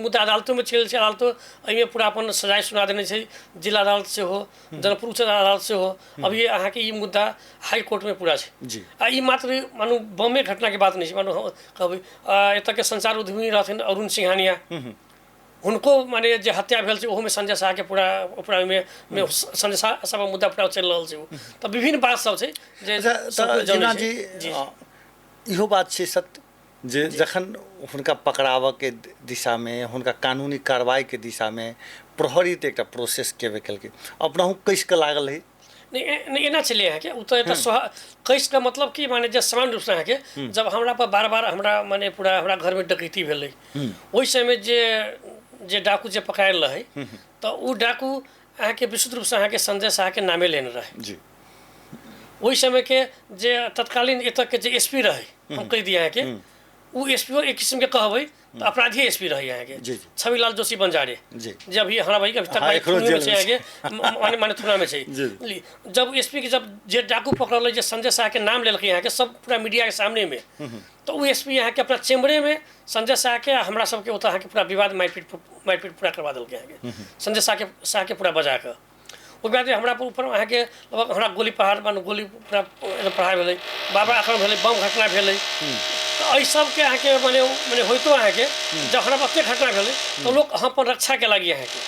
Speaker 2: मुद्दा अदालतों में चल छै अदालतो एहिमे पूरा अपन सजाय सुना देने छै जिला अदालत से हो जनकपुर उच्च अदालत से हो अब ये अहाँ के ई मुद्दा हाई कोर्ट में पूरा छै जी आ ई मात्र मानू बमे घटना के बात नहीं छै मानू कहबै एतऽ के संचार उद्यमी रहथिन अरुण सिंघानिया उनको माने जे हत्या भेल छै ओहो में संजय शाह के पूरा में संजय शाह सब मुद्दा पूरा चल रहल छै तो विभिन्न बात सब छै जे
Speaker 1: जीना जी इहो बात छै सत्य जे जखन हुनका पकड़ाव के दिशा में हुनका कानूनी कार्रवाई के दिशा में प्रहरी तो एकटा प्रोसेस केबे केलकै अपनाहु कैस के लागल है
Speaker 2: नहीं एना चले यहाँ के कैस का मतलब कि माने जब सामान्य रूप से यहाँ के जब हमरा पर बार बार हमरा माने पूरा हमरा घर में डकैती भेलै वही समय जे डाकू जे पकड़ायल रहे तो उ डाकू अहाँ के विशुद्ध रूप से अहाँ के संजय शाह के नामे लेने रहे जी। वही समय के जे तत्कालीन एतऽ के जे एसपी रहे हम कह दिए यहाँ के उ एसपी एक किस्म के कहबै तो अपराधी एसपी रही यहाँ के छविलाल जोशी बंजारे जे अभी हमारा भाई अभी तक माने माने थुना में जब एसपी के जब जे डाकू पकड़ल जे संजय शाह के नाम लेलकै यहाँ के सब पूरा मीडिया के सामने में तो वो एसपी यहाँ के अपना चेम्बरे में संजय शाह के हमरा सबके ओतऽ अहाँ के पूरा विवाद मारपीट पूरा करवा देलकै यहाँ के संजय शाह के पूरा बजा के ओहि बाद हमरा ऊपर अहाँ के लगभग हमरा गोली प्रहार मानो गोली पूरा प्रहार भेलै बाबा आक्रमण भेलै बम घटना भेलै तो एहि सबके अहाँ के माने होइतो अहाँ के जब हमरा ओते घटना भेलै तो लोग अपन रक्षा के लागी अहाँ के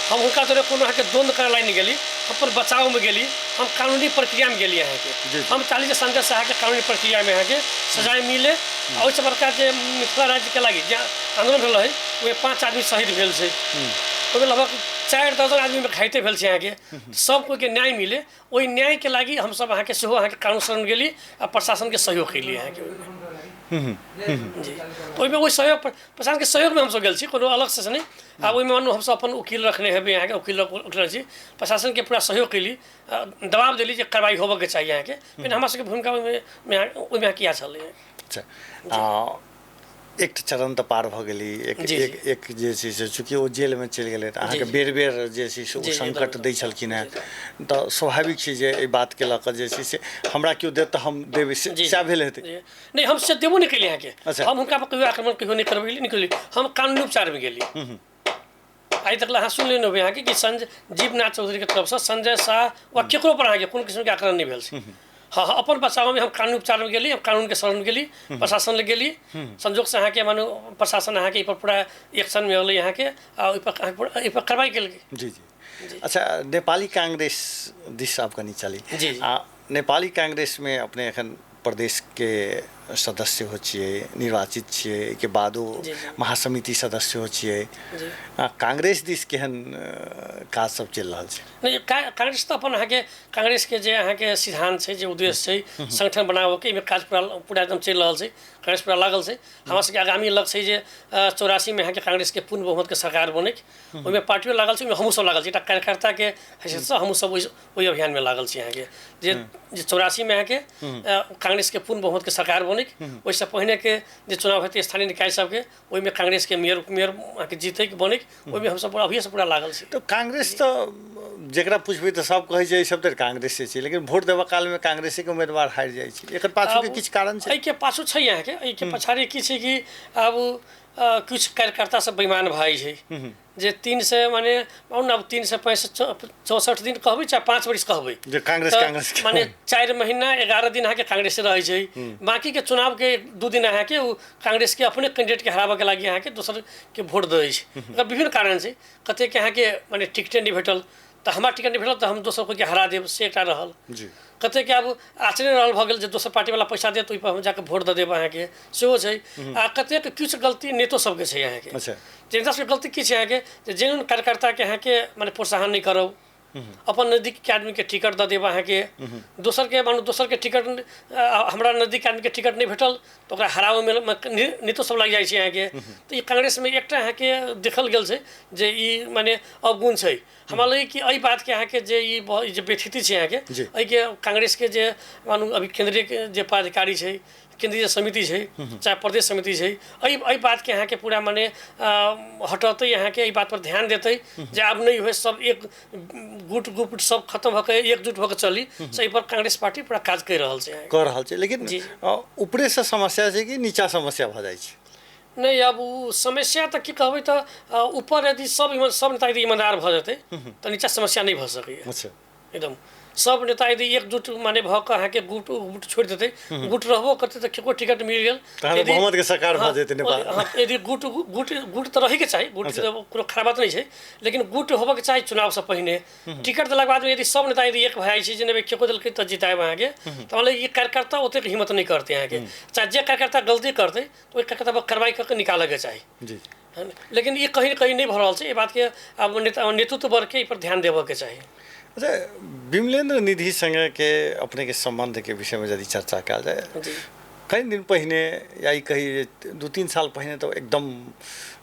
Speaker 2: हम हुनका तरह कोनो अहाँ के द्वंद्व करे लागी नहीं गेली अपन बचाव में गेली हम कानूनी प्रक्रिया में गेली अहाँ के हम चाहली संजय शाह के कानूनी प्रक्रिया में अहाँ के सजाए मिले और ओहिसँ बड़का जे मिथिला राज्य के लागी जे आंदोलन भेल है ओहिमे 5 आदमी शहीद भेल छै ओहिमे लगभग 4 दर्जन आदमी में घायते भेल छै अहाँ के सब कोई के न्याय मिले ओहि न्याय के लागी हम सब अहाँ के सेहो अहाँ के कानून शरण गेली आ प्रशासन के सहयोग कैली अहाँ के जी ओहिमे ओहि सहयोग प्रशासन के सहयोग में हम सब गेल छी कोनो अलग से नहीं आ ओहिमे मानू हम सब अपन वकील रखने हेबै अहाँ के वकील छी प्रशासन के पूरा सहयोग कैली दबाव देली जे कार्रवाई होबे के चाहिए अहाँ के लेकिन हमरा सबके भूमिका ओहिमे किया छलै।
Speaker 1: अच्छा एक चरण तो पार भ गेली एक जे छै से चूँकि वो जेल में चलि गेलै अहाँ के बेर बेर जे छै से संकट दै छलखिन हैं तो स्वाभाविक छै जे एहि बात के लऽ कऽ जे छै से हमरा केओ देत तऽ हम देबै सएह भेल हेतै
Speaker 2: नहीं हम से देबो नहीं केलिए अहाँ के हम हुनका पर कहियो आक्रमण कहियो नहीं करबै नहीं केलिए हम कानूनी उपचार में गेली आइ तक अहाँ सुन लेने होबै अहाँ के कि जीवनाथ चौधरी के तरफ से संजय शाह वा केकरो पर अहाँ के कोनो किस्म के आक्रमण नहीं भेल छै हाँ अपन बचाव में हम कानूनी उपचार में गेली हम कानून के शरण गेली प्रशासन ले गेली संजोग से अहाँ के मानू प्रशासन अहाँ के पूरा एक्शन में अलै अहाँ के पर कार्रवाई केलकै
Speaker 1: जी जी। अच्छा नेपाली कांग्रेस दिस आप कनी चली नेपाली कांग्रेस में अपने एखन प्रदेश के सदस्य हो छिए, निर्वाचित छिए, के बादो महासमिति सदस्य हो छिए, कांग्रेस दिस केहन काज सब चल रहा है?
Speaker 2: नहीं, कांग्रेस तो अपन अहाँ के कांग्रेस के जे अहाँ के सिद्धांत छै, जे उद्देश्य छै, संगठन बनाबो के काज पूरा एकदम चल रहा है। कांग्रेस पूरा लागल छै। हमरा सबके आगामी लक्ष्य छै जे 84 में अहाँ के कांग्रेस के पूर्ण बहुमत के सरकार बने। ओहिमे पार्टियों लागल छै, ओहिमे हमहूँ सब लागल छी। कार्यकर्ता के हैसियत से हमहूँ सब ओहि अभियान में लागल छी। अहाँ के जे 84 में अहाँ के कांग्रेस के पूर्ण बहुमत के सरकार बने। ओहिसँ पहिने के जे चुनाव हेतै स्थानीय निकाय सबके, ओहिमे कांग्रेस के मेयर अहाँ के जीते के बने, ओहिमे हम सब अभिये से पूरा लागल छी।
Speaker 1: तो कांग्रेस तो जकरा पूछबै तो सब कहै छै सब तो कांग्रेस से, लेकिन वोट देवा काल में कांग्रेस के उम्मीदवार हारि जाइ छै। एकर पाछू के किछु कारण छै?
Speaker 2: के पाछू छै अहाँ के, के पछाड़ी की छै कि अब कुछ कार्यकर्ता सब बेईमान भाई छै, जे 3 से माने अब 364 दिन कहबै चाहे 5 वर्ष कहबै,
Speaker 1: जे कांग्रेस
Speaker 2: माने 4 महीना 11 दिन अहाँ के कांग्रेस रहे छै। बाकी के चुनाव के 2 दिन अहाँ के कांग्रेस के अपने कैंडिडेट के हराबे के लागि अहाँ के दोसर के वोट दै छै। एकर विभिन्न कारण छै। कते के अहाँ के माने टिकटे नहीं भेटल, तो हमार टिकट नहीं भेटल तो हम दोसर कोई के हरा देब, से एकटा रहल। कते के अब आचरण रहल भऽ गेल, जे दोसर पार्टी वाला पैसा देत ओहि पर हम जाके वोट दे देब अहाँ के, सेहो छै। आ कते के किछु गलती नेतो सबके छै अहाँ के। नेता सबके गलती की छै अहाँ के, जे जेनुइन कार्यकर्ता के अहाँ के माने प्रोत्साहन नहीं करब, अपन नजदीक के आदमी के टिकट दे देब अहाँ के। दोसर के मानो दोसर के टिकट हमरा नजदीक के आदमी के टिकट नहीं भेटल तो ओकरा हरावे में नेतो सब लग जाइ छै अहाँ के। तो ये कांग्रेस में एकटा अहाँ के देखल गेल छै जे ई माने अवगुण छै। हमरा लगे कि एहि बात के अहाँ के जे ई जे व्यथिति छै अहाँ के, एहि के कांग्रेस के जे मानू अभी केंद्रीय के जे पदाधिकारी छै, केंद्रीय समिति छै, चाहे प्रदेश समिति छै, एहि बात के अहाँ के पूरा माने हटते अहाँ के, एहि बात पर ध्यान देते जे आब नहीं हुए, सब एक गुट सब खत्म भऽ के एकजुट भऽ के चली। से पर कांग्रेस पार्टी पूरा काज कर रहल छै।
Speaker 1: लेकिन ऊपरे से समस्या छै कि नीचा समस्या भऽ जाइ छै?
Speaker 2: नहीं, अब उ समस्या तो की कहबै तो ऊपर यदि सब नेता यदि ईमानदार भऽ जेतै तो नीचा समस्या नहीं भऽ सकैए। एकदम सब नेता यदि एकजुट माने भऽ के अहाँ के गुट छोड़ देते, गुट रहबो करते तो केको टिकट मिल गेल,
Speaker 1: बहुमत के सरकार भऽ जेतै नेपाल।
Speaker 2: यदि गुट तो रही के चाहिए, गुट कोनो खराब बात नहीं छै, लेकिन गुट होबे के चाहिए चुनाव से पहिने। टिकट देलाक बाद में यदि सब नेता यदि एक भऽ जाइ छै, जेना केको देलकै तो जिताएब अहाँ के, तो मतलब ये कार्यकर्ता ओते हिम्मत नहीं करते अहाँ के। चाहे जे कार्यकर्ता गलती करते तो ओहि कार्यकर्ता पर कार्रवाई करके निकाले के चाहिए। लेकिन ये कहीं कहीं नहीं भऽ रहल छै। ये बात के अब नेतृत्व वर्ग के पर ध्यान देबे के चाहिए।
Speaker 1: अच्छा, विमलेन्द्र निधि संगे के अपने के संबंध के विषय में यदि चर्चा कयल जाए, कई दिन पहिने या कही 2-3 साल पहिने तो एकदम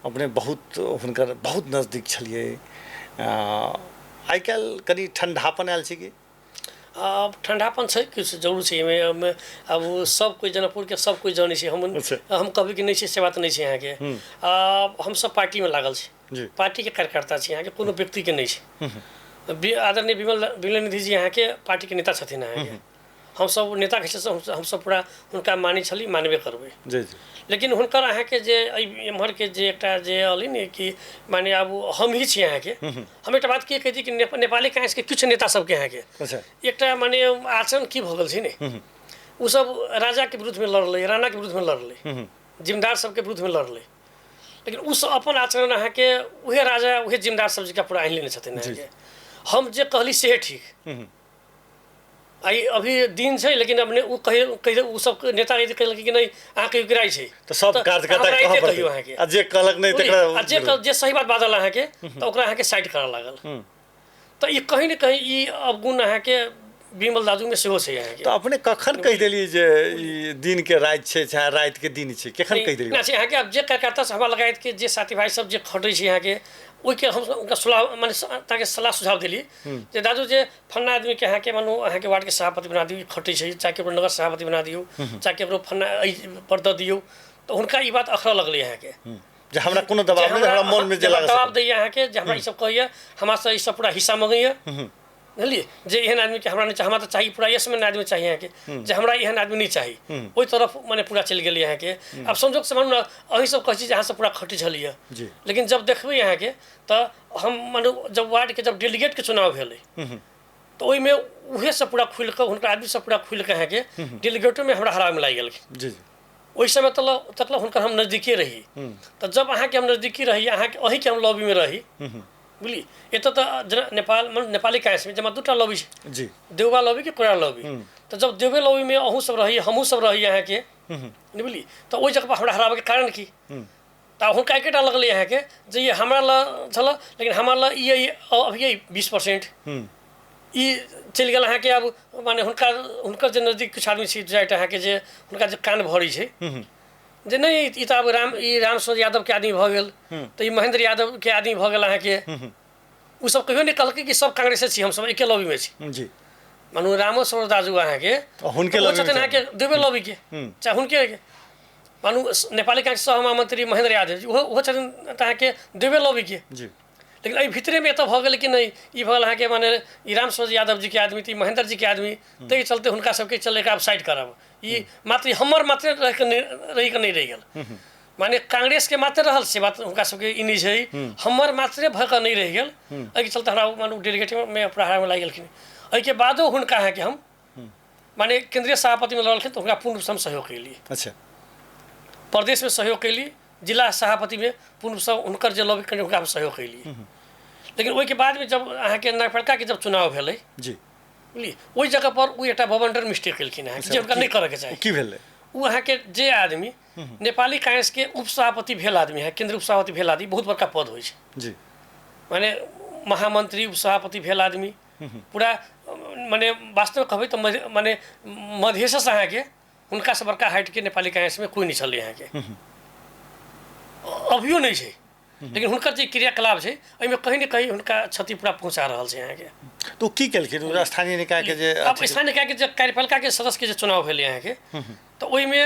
Speaker 1: अपने बहुत हुनकर बहुत नजदीक छलिए। आइ काल्हि कनी ठंडापन आयल छै कि?
Speaker 2: अब ठंडापन छै, किछु जरूर छै एहिमे। अब सब कोई जनकपुर के सब कोई जानै छै, हम कभी कि नहीं छै, से बात नहीं छै अहाँ के। हम सब पार्टी में लागल छै, पार्टी के कार्यकर्ता छी अहाँ के, कोनो व्यक्ति के नहीं छै। आदरणीय विमल निधि जी अहाँ के पार्टी के नेता छथिन अहाँ के। हम सब नेता के हम सब पूरा हुनका मानै छली, मानबे करबै। लेकिन हुनकर अहाँ के जे एम्हर के जे एकटा जे अली ने कि माने अब हम ही छी अहाँ के। हम एकटा बात की कहि दी कि नेपाली कांग्रेस के किछु नेता सब के अहाँ के एकटा माने आचरण की भऽ गेल छै ने, उ सब राजा के विरुद्ध में लड़लै, राणा के विरुद्ध में लड़लै, जिम्मेदार सब के विरुद्ध में लड़लै। लेकिन उ सब अपन आचरण अहाँ के उहे राजा उहे जिम्मेदार सब जका पूरा आनि लेने छथिन अहाँ के। हम जे कहली से ठीक। आई अभी दिन छै, लेकिन अपने उ कहि उ सब नेता यदि कहलक कि नहीं अहाँ के गिराई छै
Speaker 1: तो सब कार्यकर्ता
Speaker 2: कहियो अहाँ के,
Speaker 1: आ जे कहलक नहीं तकरा
Speaker 2: जे सही बात बादल अहाँ के तो ओकरा अहाँ के साइड करऽ लागल। तो ई कहीं न कहीं ई अवगुण अहाँ के विमल दादू में सेहो छै अहाँ के।
Speaker 1: तो अपने कखन कहि देलिए जे ई दिन के रात छै चाहे रात के दिन छै, कखन कहि देलिए?
Speaker 2: ना छै अहाँ के। अब जे कार्यकर्ता से हमरा लगायत के जे साथी भाई सब जे खटै छै अहाँ के, ओहि के हम उनका सलाह माने ताकि सलाह सुझाव दिली जे दादू जे फन्ना आदमी के अहाँ के मानू अहाँ के वार्ड के सभापति बना दियो, खटै छै, चाहे केकरो नगर सभापति बना दियो, चाहे केकरो फन्ना पर दऽ दियो, तो हुनका ई बात अखरऽ लगलै अहाँ के
Speaker 1: जे हमरा कोनो दबाव नहीं, हमरा मन में जे लागल
Speaker 2: दबाव दैया अहाँ के, जे हमरा ई सब कहैया, हमरा से ई सब पूरा हिस्सा मंगैया, बुझलिए? जे एहन आदमी के हमरा नहीं चाहिए, हमरा तो चाहिए पूरा यस में आदमी चाहिए अहाँ के, जे हमरा एहन आदमी नहीं चाहिए, ओहि तरफ माने पूरा चलि गेलिए अहाँ के। अब संजोग से मानू ना अहीं सब कहै छी जे अहाँ सब पूरा खटै छलिए, लेकिन जब देखबै अहाँ के तो हम मानू जब वार्ड के जब डेलीगेट के चुनाव भेलै तो ओहि में उहे सब पूरा खुल के हुनकर आदमी सब पूरा खुल के अहाँ के डेलीगेटो में हमरा हरावे में लागि गेलखिन। ओहि समय तक हुनकर हम नजदीकी रही। तो जब अहाँ के हम नजदीकी रही, अहाँ के अहीं के हम लॉबी में रही, बुझली? एत तो नेपाली कांग्रेस में जमा 2टा लॉबी छै, देउबा लॉबी के कोइराला लॉबी। तो जब देउबे लॉबी में अहूँ सब रही, हमहूँ सब रही अहाँ के, नहीं बुझली तो ओहि जगह पर हमरा हराबे के कारण की तो हुनका एकेटा लगल यहाँ के जे ये हमरा ल छल लेकिन हमरा ल ये अभी 20% ई चलि गेल अहाँके अब माने हुनकर जे नजदीक किछु आदमी छै जाइटा अहाँके जे हुनका जे कान भरै छै जे नहीं ई तो अब रामस्वरूप यादव के आदमी भऽ गेल तो ई महेंद्र यादव के आदमी भऽ गेल अहाँके उ सब कहियो नहीं कहलकै कि सब कांग्रेसे छी हम सब एके लॉबी में छी जी मानू रामस्वरूप दाजू अहाँके हुनके लॉबी छथिन अहाँके दुबे लॉबी के चाहे हुनके मानू नेपाली कांग्रेस सह महामंत्री महेंद्र यादव जी ओहो छथिन अहाँके दुबे लॉबी के जी लेकिन एहि भितरे में एतऽ भऽ गेल कि नहीं ई भऽ गेल अहाँके माने ई रामस्वरूप यादव जी के आदमी ती महेंद्र जी के आदमी ताहि चलते हुनका सबके चल एकरा साइड करब ई मात्र हमर मात्र रहि के नहीं रहि गेल माने कांग्रेस के मात्र रहल से बात हुनका सबके ई नहीं छै हमर मात्रे भऽ के नहीं रहि गेल एहि चलते हमरा मानू डेलीगेट में प्रहार में लागि गेलखिन एहि के बादो हुनका अहाँके हम माने केंद्रीय सभापति में लड़लखिन तो हुनका पूर्ण रूप से सहयोग कैली अच्छा प्रदेश में सहयोग कैली जिला सभापति में पूर्ण रूप से हुनकर जे लॉबी हुनका हम सहयोग कैली लेकिन ओहि के बाद में जब अहाँके नगरपालिका के जब चुनाव भेलै जी बुझलिए ओहि जगह पर उ एकटा बवंडर मिस्टेक केलखिन है जे हुनका नहीं करे के चाही की भेलै उ अहाँके जे आदमी नेपाली कांग्रेस के उपसभापति भेल आदमी है केंद्रीय उपसभापति भेल आदमी बहुत बड़का पद होइ छै जी माने महामंत्री उपसभापति भेल आदमी पूरा माने वास्तव कहबै तो माने मधेश से अहाँके हुनका से बड़का हाइट के नेपाली कांग्रेस में कोई नहीं छलै अहाँके अभियो नहीं छै लेकिन हुनकर जे क्रियाकलाप छै एहिमे कहीं न कहीं हुनका क्षति पूरा पहुँचा रहल छै अहाँके तो की केलखिन स्थानीय निकाय के जे अब स्थानीय निकाय के जे कार्यपालिका के सदस्य के जे चुनाव भेलै अहाँके तो ओहिमे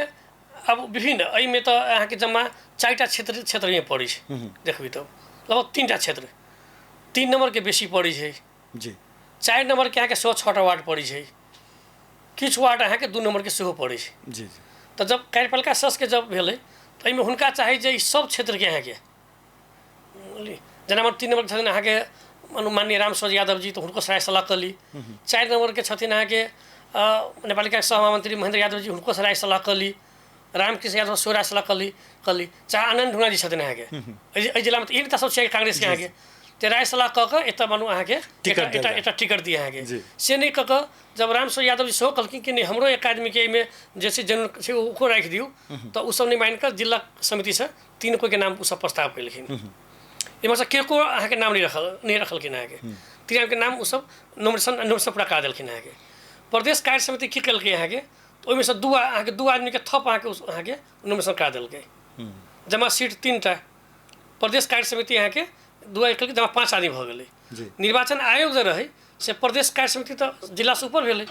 Speaker 2: अब विभिन्न एहिमे तो अहाँके जम्मा 4टा क्षेत्र में पड़ै छै देखबै तो लगभग 3टा क्षेत्र 3 नंबर के बेसी पड़ै छै जी 4 नंबर के अहाँके 106टा वार्ड पड़ै छै किछु वार्ड अहाँके 2 नंबर के सेहो पड़ै छै जी तो जब कार्यपालिका सदस्य के जब भेलै तो एहिमे हुनका चाही जे ई सब क्षेत्र के अहाँके जना 3 नंबर छथिन अहाँके माननीय रामस्वरूप यादव जी तो हुनको सराय सलाह कली 4 नंबर के छथिन अहाँके नेपाली कांग्रेस सह महामंत्री महेंद्र यादव जी हुनको सराय सलाह कली रामकृष्ण यादव सोरा सलाह कली चाहे आनंद ढुंगा जी छथिन अहाँके एहि जिला में एक सब छै कांग्रेस के अहाँके ते राय सलाह कऽ के एतऽ मानू अहाँके एकटा टिकट दिए अहाँके से नहीं कऽ के जब रामस्वरूप यादव जी सेहो कहलखिन कि नहीं हमरो एक आदमी के एहिमे जैसे जन छै ओको राखि दियौ तो उ सब नहीं मान के जिला समिति से 3 कोई के नाम उ सब प्रस्ताव केलखिन एहिमे से केको अहाँके नाम नहीं रखलखिन अहाँके 3 आदमी के नाम उ सब नोमिनेशन पूरा करा देलखिन अहाँके प्रदेश कार्य समिति की केलकै अहाँके तो ओहिमे से 2 आदमी के थप अहाँके नोमिनेशन करा देलकै जमा सीट 3टा प्रदेश कार्य समिति अहाँके 2 आदमी जमा 5 आदमी भऽ गेलै निर्वाचन आयोग जे रहै से प्रदेश कार्य समिति तो जिला से ऊपर भेलै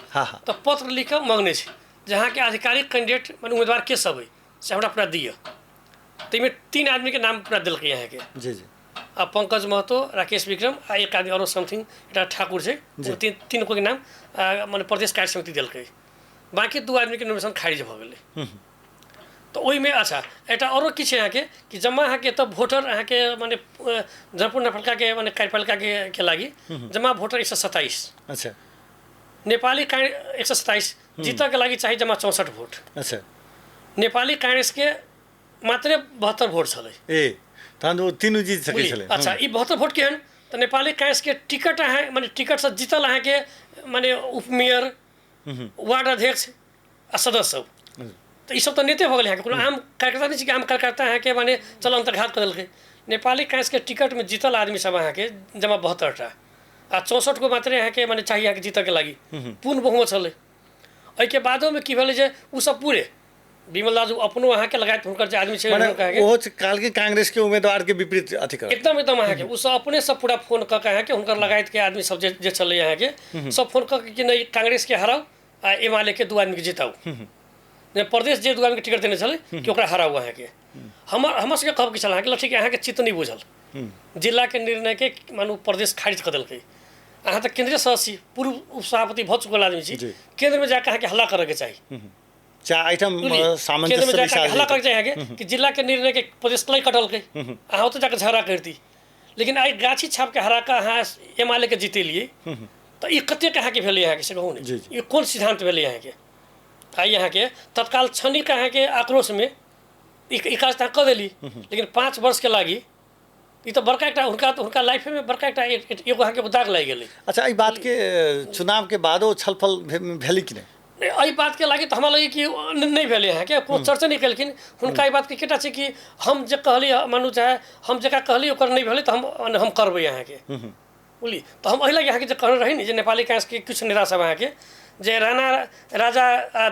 Speaker 2: तो पत्र लिख के मांगने छै जहाँ के आधिकारिक कैंडिडेट माने उम्मीदवार के सब है से हमरा पूरा दिअ ताहिमे 3 आदमी के नाम पूरा देलकै अहाँके जी जी आ पंकज महतो राकेश विक्रम आ एक आदमी और समथिंग एकटा ठाकुर छै तीन को के नाम माने प्रदेश कार्य समिति देलकै बाकी 2 आदमी के नोमिनेशन खारिज भऽ गेलै तो ओहि में अच्छा एकटा औरो किछ अहाँके कि जमा अहाँके तब वोटर अहाँके माने जनकपुर नगरपालिका के माने कार्यपालिका के लागि जमा वोटर 127 अच्छा नेपाली कांग्रेस 127 जीतऽ के लागि चाहिए जमा 64 वोट अच्छा नेपाली कांग्रेस के मात्र 72 वोट छलै ए तहन ओ तीनू जीत सकै छलै अच्छा ई 72 वोट केहन तो नेपाली कांग्रेस के टिकट अहाँ माने टिकट से जीतल अहाँके माने उपमेयर वार्ड अध्यक्ष आ सदस्य सब तो ये सब तो नेते भऽ गेलै अहाँके कोनो आम कार्यकर्ता नहीं छै कि आम कार्यकर्ता अहाँके माने चल अंतर्घात कर देलकै नेपाली कांग्रेस के टिकट में जीतल आदमी सब अहाँके जमा 72टा आ 64 को मात्र अहाँके माने चाहिए अहाँके जीतऽ के लागि पूर्ण बहुमत छलै एहि के बादो में की भेलै जे उ सब पूरे विमल दाजू अपनो अहाँके लगायत हुनकर जे आदमी छै ओहो काल के कांग्रेस के उम्मीदवार के विपरीत अथी कर एकदम अहाँके उ सब अपने सब पूरा फोन कऽ के अहाँके हुनकर लगायत के आदमी सब जे छलै अहाँके सब फोन कऽ के कि नहीं कांग्रेस के हराउ आ एमआलए के 2 आदमी के जिताउ प्रदेश जे 2 आदमी के टिकट देने छलै कि ओकरा हराउ अहाँके हमर सबके कहब कि छल अहाँके ठीक अहाँके चित्त नहीं बुझल जिला के निर्णय के मानू प्रदेश खारिज कर देलकै अहाँ तऽ केंद्रीय सदस्य पूर्व उपसभापति भऽ चुकल आदमी छी केंद्र में जाकर अहाँके हल्ला करे के चाही आइटम केंद्र में जाकर हल्ला करे चाहिए कि जिला के निर्णय के प्रदेश लै कटलकै अहाँ ओतऽ जाकर झगड़ा करती लेकिन आई गाछी छाप के हरा के अहाँ एमआलए के जीतेलिए तो ई कतेक अहाँके भेलै अहाँके से कहू ने ई कोन सिद्धांत भेलै अहाँके आई अहाँके तत्काल क्षणिक अहाँके आक्रोश में ई काज तऽ कऽ देली लेकिन 5 वर्ष के लागि ई तो बड़का एकटा हुनका लाइफ में बड़का एकटा एगो अहाँके दाग लागि गेलै अच्छा ई बात के चुनाव के बादो छलफल भेलै कि नहीं एहि बात के लागि तो हमरा लगे कि नहीं भेले हैं कि कोनो चर्चा नहीं केलखिन हुनका ई बात के केटा छै कि हम जे कहली मानू चाहे हम जेका कहली ओकर नहीं भेले तो हम करबै यहाँ के बोली तो हम एहि लगे यहाँ के जे कहने रही नि जे नेपाली कांग्रेस के कुछ नेता सब यहाँ के जे राणा राजा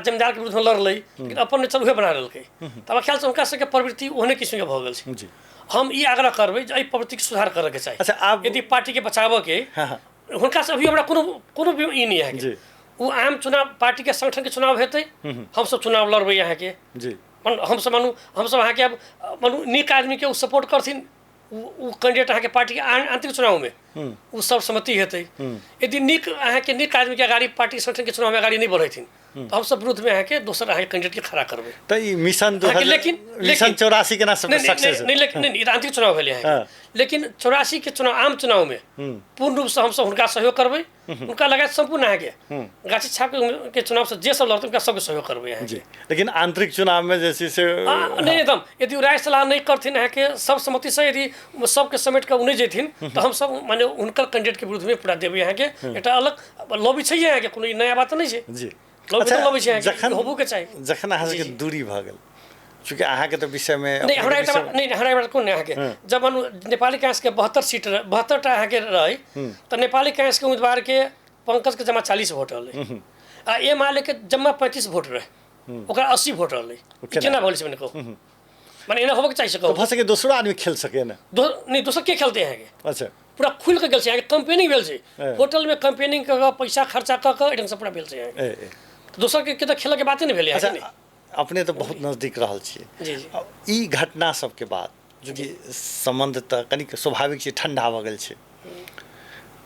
Speaker 2: जमींदार के विरुद्ध में लड़लै लेकिन अपन नेचर उहे बना लेलकै तब ख्याल से हुनका सबके प्रवृत्ति ओहने किस्म के भऽ गेल छै
Speaker 1: जी
Speaker 2: हम ई आग्रह करबै जे एहि प्रवृत्ति के सुधार करऽ के चाही
Speaker 1: अच्छा आप
Speaker 2: यदि पार्टी के बचाबऽ के हुनका से अभी हमरा कोनो भी ई नहीं है
Speaker 1: जी
Speaker 2: वो आम चुनाव पार्टी के संगठन के चुनाव हेतै हम सब चुनाव लड़बै यहाँ के
Speaker 1: जी
Speaker 2: हम सब अहाँ के अब मानू नीक आदमी के सपोर्ट करथिन उ कैंडिडेट अहाँ के पार्टी के आंतरिक चुनाव में उ सर्वसम्मति हेतै यदि नीक अहाँ के नीक आदमी के अगाडि पार्टी संगठन के चुनाव में अगाडि नहीं बढ़ेथिन तो हम सब विरोध में अहाँ के दोसर अहाँ कैंडिडेट के खड़ा करबै
Speaker 1: तो ई मिशन 2000
Speaker 2: लेकिन
Speaker 1: मिशन 84 के ना सक्सेस
Speaker 2: नहीं लेकिन नहीं आंतरिक चुनाव भेलै अहाँ लेकिन 84 के चुनाव आम चुनाव में पूर्ण रूप से हम सब हुनका सहयोग करबै उनका लगायत संपूर्ण अहाँ के गाछी छाप के चुनाव से जे सब लड़तै उनका सबके सहयोग करबै अहाँ
Speaker 1: जी लेकिन आंतरिक चुनाव में जैसे से
Speaker 2: नहीं एकदम यदि राय सलाह नहीं करथिन अहाँ के सब सहमति से यदि सबके समेट के उन्हें जेथिन तो हम सब माने उनकर कैंडिडेट के विरुद्ध में पूरा देबै अहाँ के एकटा अलग लॉबी छै अहाँ के कोनो नया बात नहीं छै
Speaker 1: जी
Speaker 2: लॉबी छै जखन होबो के चाही
Speaker 1: जखन अहाँ के दूरी भ गेल चूँकि अहाँ के तो विषय में
Speaker 2: नहीं हमरा एकटा नहीं हमरा एकटा कोन अहाँ के जब मानू नेपाली कांग्रेस के 72 सीट 72 टा अहाँ के रही तो नेपाली कांग्रेस के उम्मीदवार के पंकज के जमा 40 वोट रहलै आ ए माले के जमा 35 वोट रहे ओकरा 80 वोट रहलै केना भइल छै मने को माने एना होबो के चाही सको
Speaker 1: तो सके दूसरा आदमी खेल सके ना
Speaker 2: नहीं दोसर के खेलते हैं के
Speaker 1: अच्छा
Speaker 2: पूरा खुल के गेल छै कंपेनिंग भेल छै होटल में कंपेनिंग क पैसा खर्चा क के एकदम से पूरा भेल छै दोसर के तो खेल के बात नहीं भेलै
Speaker 1: अच्छा अपने तो बहुत नजदीक रहल छियै
Speaker 2: जी जी
Speaker 1: ई घटना सब के बाद जो कि संबंध त कनिक स्वाभाविक छै ठंडा भ गेल छै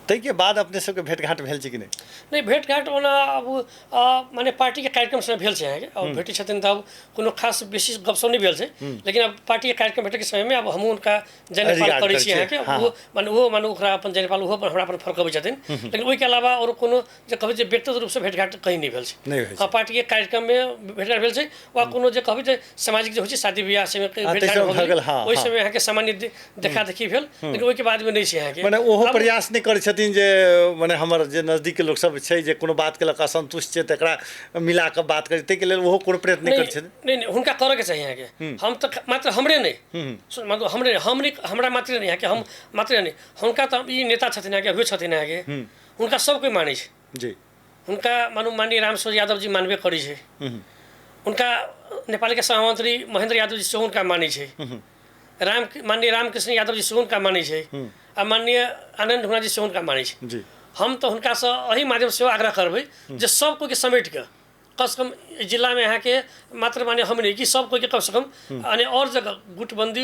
Speaker 1: तै के बाद अपने सबके भेंट-घाट भेल छै कि नहीं
Speaker 2: भेंट-घाट ओना अब माने पार्टी के कार्यक्रम से भेल छै अहाँके अब भेटै छथिन त अब कोनो खास विशेष गपशप नहीं भेल छै लेकिन अब पार्टी के कार्यक्रम भेटै के समय में अब हमहू उनका जयनेपाल करै छी अहाँके वो माने ओकरा अपन जयनेपाल ओहो हमरा पर फरकबै छथिन लेकिन ओहि के अलावा और कोनो जे कहबै जे व्यक्तिगत रूप से भेंट-घाट कहीं नहीं भेल छै हां पार्टी के कार्यक्रम में भेंट-घाट भेल छै वा कोनो जे कहबै जे सामाजिक जे होइ छै शादी बियाह से भेंट-घाट हो गेल ओहि समय अहाँके सामान्य देखा देखी भेल लेकिन ओहि के बाद में नहीं छै अहाँके
Speaker 1: माने ओहो प्रयास नहीं करै जे माने हमर जे नजदीक के लोग सब छै जे कोनो बात के लक असंतुष्ट छै तकरा मिला के बात करते के लेल ओहो कोनो प्रयत्न नहीं करै छै
Speaker 2: नहीं हुनका करे के चाहिए के हम तो मात्र हमरे नहीं मतलब हमरे हमरा मात्र नहीं है कि हम मात्र नहीं हुनका तो ई नेता छथिन के हुए छथिन के हुनका सब कोई मानै छै
Speaker 1: जी
Speaker 2: हुनका मानू माननीय रामस्वरूप यादव जी मानबे करै छै उनका नेपाल के सहमंत्री महेंद्र यादव जी से उनका मानै छै माननीय रामकृष्ण यादव जी से उनका मानै छै आ माननीय आनंद ढुंगा जी से उनका मानै छै
Speaker 1: जी
Speaker 2: हम तो हुनका से एही माध्यम से आग्रह करबै जे सब कोई के समेट के कम से कम जिला में यहाँ के मात्र माने हम नहीं कि सब कोई के कम से कम यानी और जगह गुटबंदी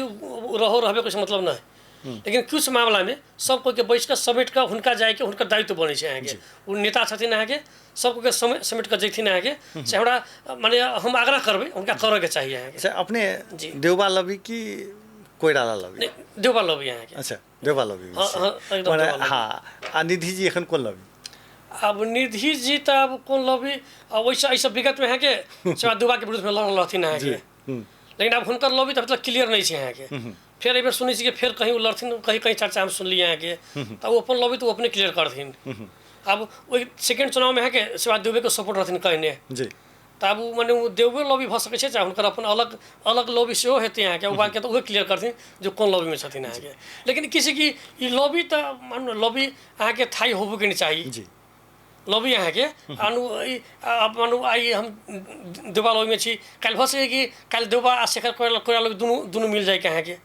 Speaker 2: रहबे कुछ मतलब ना है लेकिन कुछ मामला में सब कोई के बैठ के समेट के हुनका जाए के हुनकर दायित्व बने छै यहाँ के उ नेता छथिन यहाँ के सब कोई के समेट के जैथिन यहाँ के से हमरा माने हम आग्रह करबै उनका करे के चाहिए यहाँ के
Speaker 1: अपने देवबा लबी की कोइराला लबी
Speaker 2: देवबा लबी यहाँ के
Speaker 1: अच्छा देवबा लबी
Speaker 2: एकदम
Speaker 1: हां निधि जी एखन कोन लबी
Speaker 2: अब निधि जी तो अब कौन लबी अब वैसे ऐसा विगत में है के सेवा दुबा के विरुद्ध में लड़ रहथिन है के लेकिन अब हुनकर लबी तो मतलब क्लियर नहीं है है के फिर एक बार सुनै छी कि फिर कहीं लड़थिन कहीं चर्चा हम सुनलिए है के तो वो अपन लबी तो अपने क्लियर करथिन अब वही सेकंड चुनाव में है के सेवा दुबे को सपोर्ट रहथिन कहने जी तो अब माने देवबे लॉबी भ सकै छै चाहे हुनकर अपन अलग अलग लॉबी सेहो हेतै यहाँ के बात के तो वही क्लियर करथिन जो कौन लॉबी में छथिन यहाँ के लेकिन किसी की ये लॉबी तो मान लॉबी अहाँ के थाई होबो के नहीं चाहिए जी लॉबी यहाँ के मानू आई हम देवबा लॉबी में छी कल भ सके कि कल देवबा आ शेखर कोइराला लोग दुनू मिल जाए के यहाँ के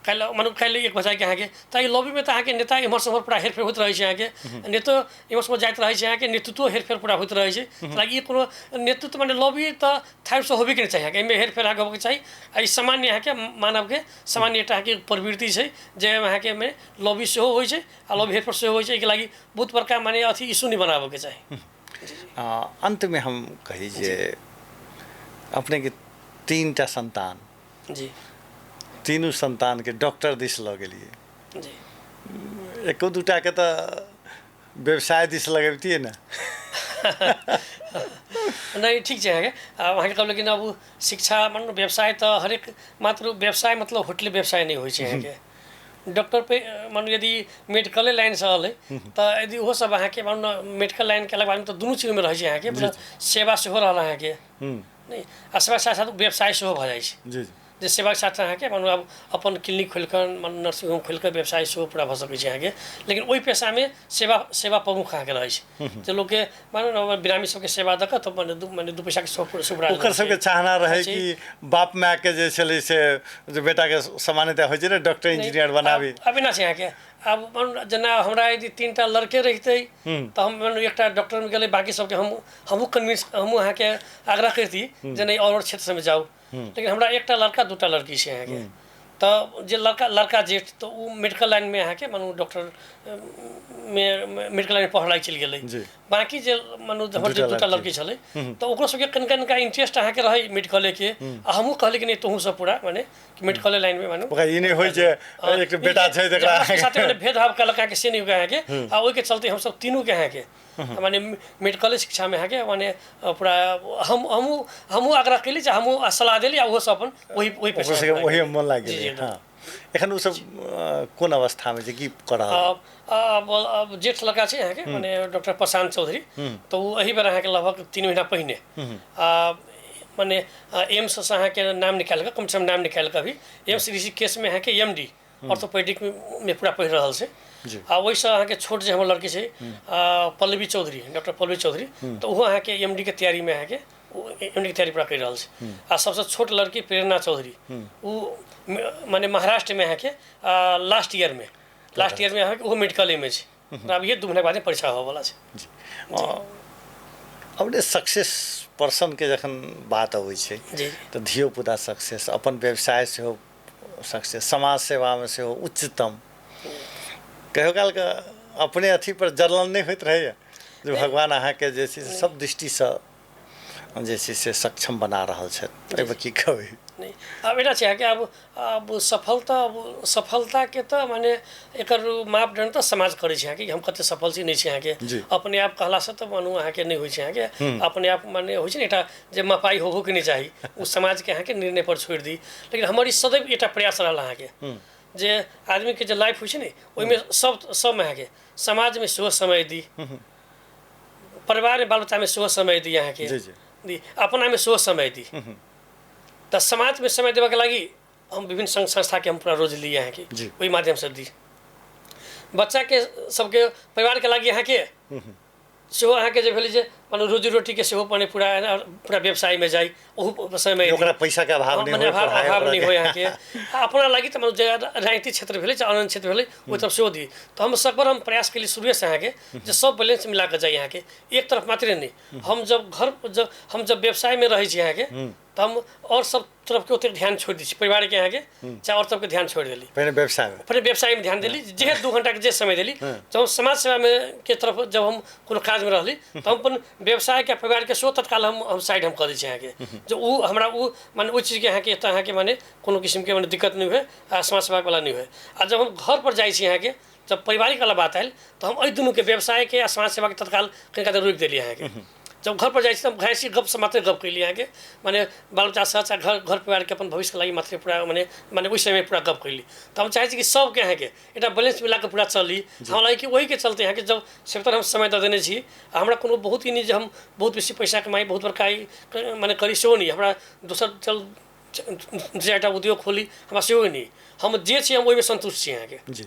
Speaker 2: कल मानू कल एक बजाय के यहाँ के तो ये लॉबी में तो अहाँ के नेता इम्हर से पूरा हेरफेर होते रहे यहाँ के नेतो इम्हर से जाते रहे यहाँ के नेतृत्व हेरफेर पूरा होते रहे ये कोनो नेतृत्व माने लॉबी तो थाइप से होबे के नहीं चाहिए इनमें हेरफेर आगे होबे के चाहिए सामान्य यहाँ के मानव के सामान्य यहाँ के प्रवृत्ति है जे यहाँ के में लॉबी से हो आ लॉबी हेरफेर से हो लगी बहुत प्रकार माने अथी इशू नहीं बनाबे के चाहिए
Speaker 1: अंत में हम कही जे अपने के 3टा संतान जी तीनों संतान के डॉक्टर दिस लग गेलिए जी एको दूटा के तो व्यवसाय दिस लगेबतिए ना
Speaker 2: नहीं ठीक है वहाँ के कहब लेकिन अब शिक्षा मान व्यवसाय तो हरेक मात्र व्यवसाय मतलब होटल व्यवसाय नहीं हो यहाँ के डॉक्टर पे मानू यदि मेडिकल लाइन से रहलै तो यदि वो सब अहाँ के मानू मेडिकल लाइन के बाद में तो दोनों चीज में रह छै अहाँ के सेवा से हो रहा अहाँ के नहीं आ सेवा साथ साथ व्यवसाय से हो भ जाय छै
Speaker 1: जी
Speaker 2: जे सेवा के साथ अहाँ के मानू अब अपन क्लिनिक खोलकर मानू नर्सिंग होम खोलकर व्यवसाय से पूरा भ सकै छै अहाँ के लेकिन ओहि पेशा में सेवा सेवा प्रमुख अहाँ के रहै छै जे लोग के मानू बिरामी सब के सेवा दक तो माने दू पैसा के सुबरा
Speaker 1: ओकर सबके चाहना रहे कि बाप माय के जे छलै से जे बेटा के सामान्यतः होइ छै ने डॉक्टर इंजीनियर बनाबी
Speaker 2: अभी ना छै अहाँ के अब मानू जेना हमरा यदि 3टा लड़के रहितै तो हम मानू एकटा डॉक्टर में गेलै बाकी सबके हमहू कन्विंस हमहू अहाँ के आग्रह करती जे नहीं और क्षेत्र में जाऊ लेकिन हमरा एकटा लड़का 2टा लड़की छै अहाँ के तो जे लड़का जेठ तो वो मेडिकल लाइन में अहाँ के मानू डॉक्टर में मेडिकल लाइन पढ़ाई चलि गेलै बाकी जे मानू हमर जे 2टा लड़की छलै तो ओकरो सबके कनिका इंटरेस्ट अहाँ के रहै मेडिकले के आ हमहू कहली कि नहीं तोहू सब पूरा माने कि मेडिकल लाइन में मानू
Speaker 1: ई नहीं होइ जे एक बेटा छै तकरा
Speaker 2: साथे माने भेदभाव कलक अहाँ के से नहीं हो अहाँ के आ ओइ के चलते हम सब तीनों के अहाँ के माने मेडिकल शिक्षा में अहाँ के माने पूरा हमहू आग्रह कैली जे हमहू सलाह देली आ ओहो सब अपन वही पेशा
Speaker 1: वही मन लागि गेलै हां एखन उ सब कोन अवस्था में छै की कर रहल
Speaker 2: अब जेठ लड़का छै अहाँ के माने डॉक्टर प्रशांत चौधरी तो वो एही बेर अहाँ के लगभग 3 महीना पहिने माने एम्स से अहाँ के नाम निकाल के कम से कम नाम निकाल के भी एम्स ऋषिकेश में अहाँ के एमडी ऑर्थोपेडिक में पूरा पढ़ रहल छै आ वैसे अहाँ के छोट जे हमर लड़की छै पल्लवी चौधरी डॉक्टर पल्लवी चौधरी तो वो अहाँ के एमडी के तैयारी में अहाँ के एमडी के तैयारी पूरा कर रहल छै आ सबसे छोट लड़की प्रेरणा चौधरी वो माने महाराष्ट्र में अहाँ के लास्ट ईयर में अहाँ के वो मेडिकल में छै अब ये 2 महीना बाद परीक्षा होवे वाला छै
Speaker 1: अपने सक्सेस पर्सन के जखन बात अबै छै तो धियो पुता सक्सेस अपन व्यवसाय से हो सक्सेस समाज सेवा में से हो उच्चतम कहियो काल के अपने अथी पर जलन नहीं होइत रहैया जो भगवान अहाँ के जे छै सब दृष्टि से जे छै से सक्षम बना रहल छथि एहिमे की कहबै
Speaker 2: नहीं अब एटा छै कि अब सफलता के तो माने एकर मापदंड तो समाज करे छै कि हम कते सफल छी नहीं छी अहाँ के अपने आप कहला से तो मानू अहाँ के नहीं होय छै अहाँ के अपने आप माने होय छै एटा जे मपाई हो के नहीं चाही उ समाज के अहाँ के निर्णय पर छोड़ दी लेकिन हमारी सदैव एटा प्रयास रहल अहाँ के जे आदमी के जे लाइफ होय छै ने ओइ में सब में अहाँ के समाज में सेहो समय दी परिवार में बाल बच्चा में सेहो समय दी अहाँ के दी अपना में सेहो समय दी तो समाज में समय देवे के लगी हम विभिन्न संस्था के हम पूरा रोज लिए यहाँ के वही माध्यम से दी बच्चा के सबके परिवार के लगी यहाँ के सेहो अहाँ के जे भेलै जे मानो रोजी रोटी के सेहो पने पूरा व्यवसाय में जाई ओहू समय
Speaker 1: ओकरा पैसा के अभाव
Speaker 2: नहीं हो यहाँ के अपना लगी तो मानो राजनीतिक क्षेत्र भेलै चाहे अन्य क्षेत्र भेलै ओहि तरफ सेहो दी तो हम सकभर हम प्रयास केली शुरुए से अहाँ के जे सब बैलेंस मिला के जाई यहाँ के एक तरफ मात्र नहीं हम जब व्यवसाय में रही यहाँ के तो हम और सब तरफ के उतने ध्यान छोड़ दी परिवार के यहाँ के चाहे और सबके ध्यान छोड़ दिली
Speaker 1: पहले व्यवसाय में
Speaker 2: ध्यान दिली जे 2 घंटा के जे समय दिली जब हम समाज सेवा में के तरफ जब हम कोनो काज में रहली तो हम अपन व्यवसाय के परिवार के सो तत्काल हम साइड हम कर दी यहाँ के जो उ हमरा उ माने ओ चीज के यहाँ के एत अहाँ के माने कोनो किस्म के माने दिक्कत नहीं हुए आ समाज सेवा वाला नहीं हुए आ जब हम घर पर जाई छी यहाँ के जब पारिवारिक वाला बात आयल तो हम एहि दुनू के व्यवसाय के आ समाज सेवा के तत्काल कनिका देर रोकि देली यहाँ के जब घर पर जाए तो घर से गप से मात्र गप कैली यहाँ के माने बाल बच्चा साथ घर परिवार के अपन भविष्य के लगी मात्र पूरा माने उस समय पूरा गप कैली तो हम चाहे कि सबके यहाँ के एटा बैलेंस मिला के पूरा चली हमरा लगी कि वही के चलते यहाँ के जब सेक्टर हम समय दे देने छी हमरा कोनो बहुत ही नहीं हम बहुत बेसी पैसा कमाई बहुत बड़का माने करी सेहो नहीं हमरा दोसर चल जेटा उद्योग खोली हमरा सेहो नहीं हम जे छी हम ओहि में संतुष्ट छी यहाँ के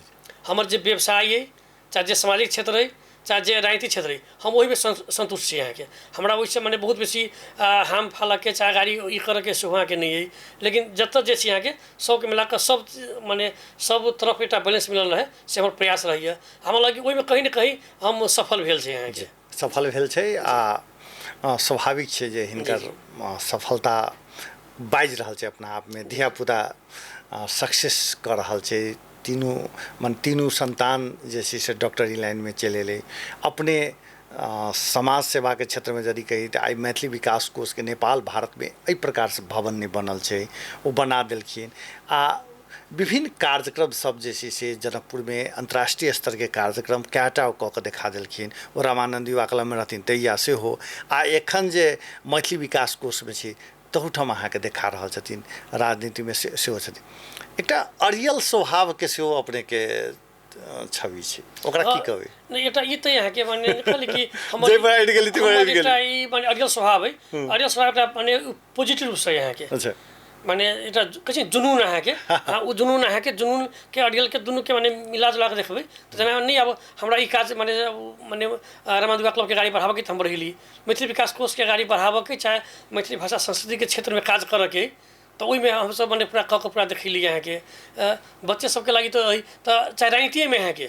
Speaker 2: हमर जे व्यवसाय है चाहे जे सामाजिक क्षेत्र है चाहे जे राजनीतिक क्षेत्र है हम वही में संतुष्ट छी यहाँ के हमरा वैसे माने बहुत बेसी हाम फाला के चाहे गाड़ी ई कर के सेहो के नहीं है लेकिन जत जे छी यहाँ के सबके मिला के सब माने सब तरफ एटा बैलेंस मिलल रहे से हमर प्रयास रही हमरा लगी वही में कहीं न कहीं हम सफल भेल छै यहाँ के
Speaker 1: सफल भेल छै आ स्वाभाविक छै जे हिनकर सफलता बाजि रहल छै अपना आप में धिया पुता सक्सेस कर रहल छै तीनों संतान जे से डॉक्टरी लाइन में चले ले अपने समाज सेवा के क्षेत्र में यदि कही तो आई मैथिली विकास कोष के नेपाल भारत में एहि प्रकार से भवन नहीं बनल छै वो बना देलखिन आ विभिन्न कार्यक्रम सब जे से जनकपुर में अंतर्राष्ट्रीय स्तर के कार्यक्रम कएटा कऽ के देखा देलखिन ओ रामानंद युवा क्लब में रहथिन तहिया से हो आ एखन जे मैथिली विकास कोष में छै तहुठाम अहाँके देखा रहल छथिन राजनीतिमे सेहो छथिन एकटा अड़ियल स्वभावके सेहो अपनेके छवि छै ओकरा की कहबै
Speaker 2: नहीं एटा ई तऽ अहाँके माने खाली कि
Speaker 1: जे बढ़ि गेली ती बढ़ि गेली
Speaker 2: एकटा ई माने अड़ियल स्वभाव है अड़ियल स्वभाव एकटा माने पॉजिटिव रूप से अहाँके
Speaker 1: अच्छा
Speaker 2: माने एटा कछि जुनून अहाँके हाँ उ जुनून अहाँके जुनून के अड़ियल के दुनू के माने मिला जुला के देखबै तो जेना नहीं अब हमरा ई काज माने माने रामादुगा क्लब के गाड़ी बढ़ाबे के हम बढ़ेली मैथिली विकास कोष के गाड़ी बढ़ाबे के चाहे मैथिली भाषा संस्कृति के क्षेत्र में काज करे के तो ओहिमे हमसब माने पूरा कऽ पूरा देखली अहाँके बच्चे सबके लागि तो चाहे राजनीतिएमे अहाँके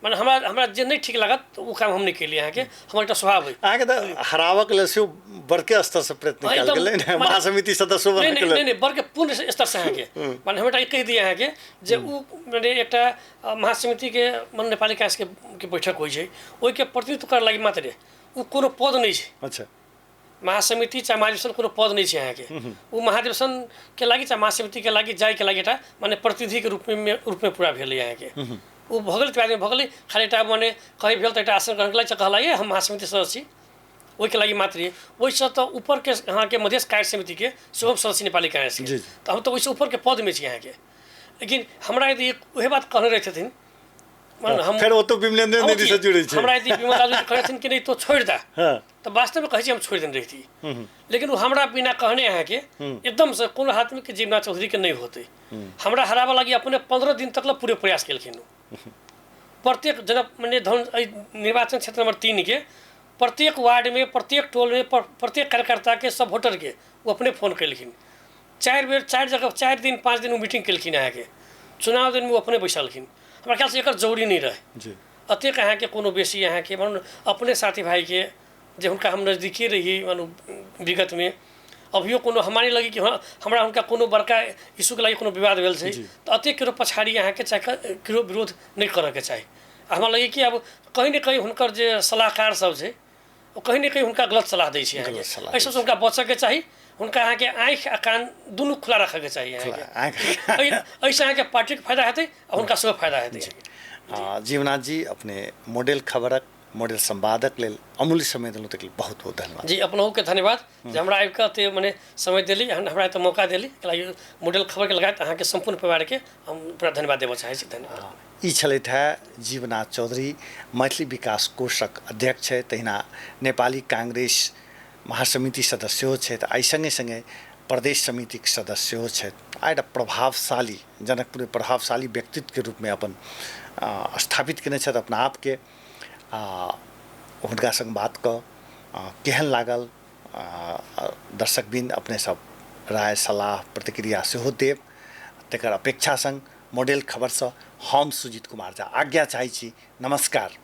Speaker 2: माने हमरा जे नहीं ठीक लागत उ काम हम नहीं केली अहाँके हमर एकटा स्वभाव है
Speaker 1: अहाँके तऽ हराबक लेल सेहो बड़के स्तर से प्रयत्न कयल गेलै ने महासमिति सदस्य बनके लेल
Speaker 2: नहीं बड़के पूर्ण स्तर से अहाँके माने हमरा कहि दिए अहाँके जे उ माने एकटा महासमिति के मन नेपाली कांग्रेस के बैठक होइ छै ओहि के प्रतिनिधित्व करऽ लागि मात्र उ कोनो पद नहीं छै
Speaker 1: अच्छा
Speaker 2: महासमिति चाहे महाधिवेशन कोनो पद नहीं है अहाँके उ महाधिवेशन के लागि चाहे महासमिति के लागि जाय के लागि एटा माने प्रतिनिधि के रूप में पूरा भेल अहाँके उ भगल के भगल खाली एटा माने कहीं भेल तऽ एटा आसन ग्रहण के लागि कहला हम महासमिति सदस्य छी ओहि के लागि मात्र ओहिसँ तऽ ऊपर के अहाँके मधेश कार्य समिति के सेहो सदस्य नेपाली कांग्रेस के तऽ हम तऽ ओहिसँ ऊपर के पद में छी अहाँके लेकिन हमरा यदि उहे बात कहने रहे छथिन
Speaker 1: हम फिर वो तो विमलेंद्र नदी से जुड़े छै
Speaker 2: हमरा यदि विमल राजू कहै छथिन कि नहीं तो छोड़ दा तो वास्तव में कहै छी हम छोड़ देने रही लेकिन वो हमरा बिना कहने अहाँके एकदम से कोनो आदमी के जीवना चौधरी के नहीं होते हमरा हराबा लागि अपने 15 दिन तक पूरे प्रयास केलखिन प्रत्येक जना माने निर्वाचन क्षेत्र नंबर 3 के प्रत्येक वार्ड में प्रत्येक टोल में प्रत्येक कार्यकर्ता के सब वोटर के वो अपने फोन केलखिन 4 जगह 4 दिन 5 दिन वो मीटिंग केलखिन अहाँके चुनाव दिन में वो अपने बैसलखिन हमरा ख्याल से एकर जरूरी नहीं रहे
Speaker 1: जी
Speaker 2: अतेक अहाँके कोनो बेसी अहाँके मानू अपने साथी भाई के जे हुनका हम नजदीकी रही मानू विगत में अभियो कोनो हमारे लगी कि हमरा हुनका कोनो बड़का इशू के लागि कोनो विवाद भेल छै तऽ अतेक केरो पछाड़ी अहाँके चाहे केरो विरोध नहीं करऽ के चाही हमरा लगी कि अब कहीं न कहीं हुनकर जे सलाहकार सब छै कहीं न कहीं हुनका गलत सलाह दै छै अहाँके एहि सबसँ हुनका बचऽ के चाही हुनका अहाँके आँखि आ कान दुनू खुला रखऽ के चाही अहाँके एहिसँ अहाँके पार्टीके फायदा हेतै आ हुनका सेहो फायदा हेतै
Speaker 1: जीवनाथ जी अपने मॉडल खबरक मॉडल संवादक लेल अमूल्य समय देलहुँ तक बहुत बहुत धन्यवाद
Speaker 2: जी अपनहु के धन्यवाद जे हमरा आबि कऽ मने समय देली हमरा एतऽ मौका देली मॉडल खबर के लगायत अहाँके सम्पूर्ण परिवार के हम पूरा धन्यवाद देबऽ चाहै छी धन्यवाद
Speaker 1: ई छलथि है जीवनाथ चौधरी मैथिली विकास कोषक अध्यक्ष छै तहिना नेपाली कांग्रेस महासमिति सदस्य छथि आई संगे संगे प्रदेश समिति के सदस्य छथि आ एकटा प्रभावशाली जनकपुर प्रभावशाली व्यक्तित्व के रूप में अपन स्थापित केने छथि अपना आप के हुनका संग बात कऽ केहन लागल दर्शकबिंद अपने सब राय सलाह प्रतिक्रिया सेहो देव तकर अपेक्षा संग मॉडल खबर से हम सुजीत कुमार झा आज्ञा चाहै छी नमस्कार।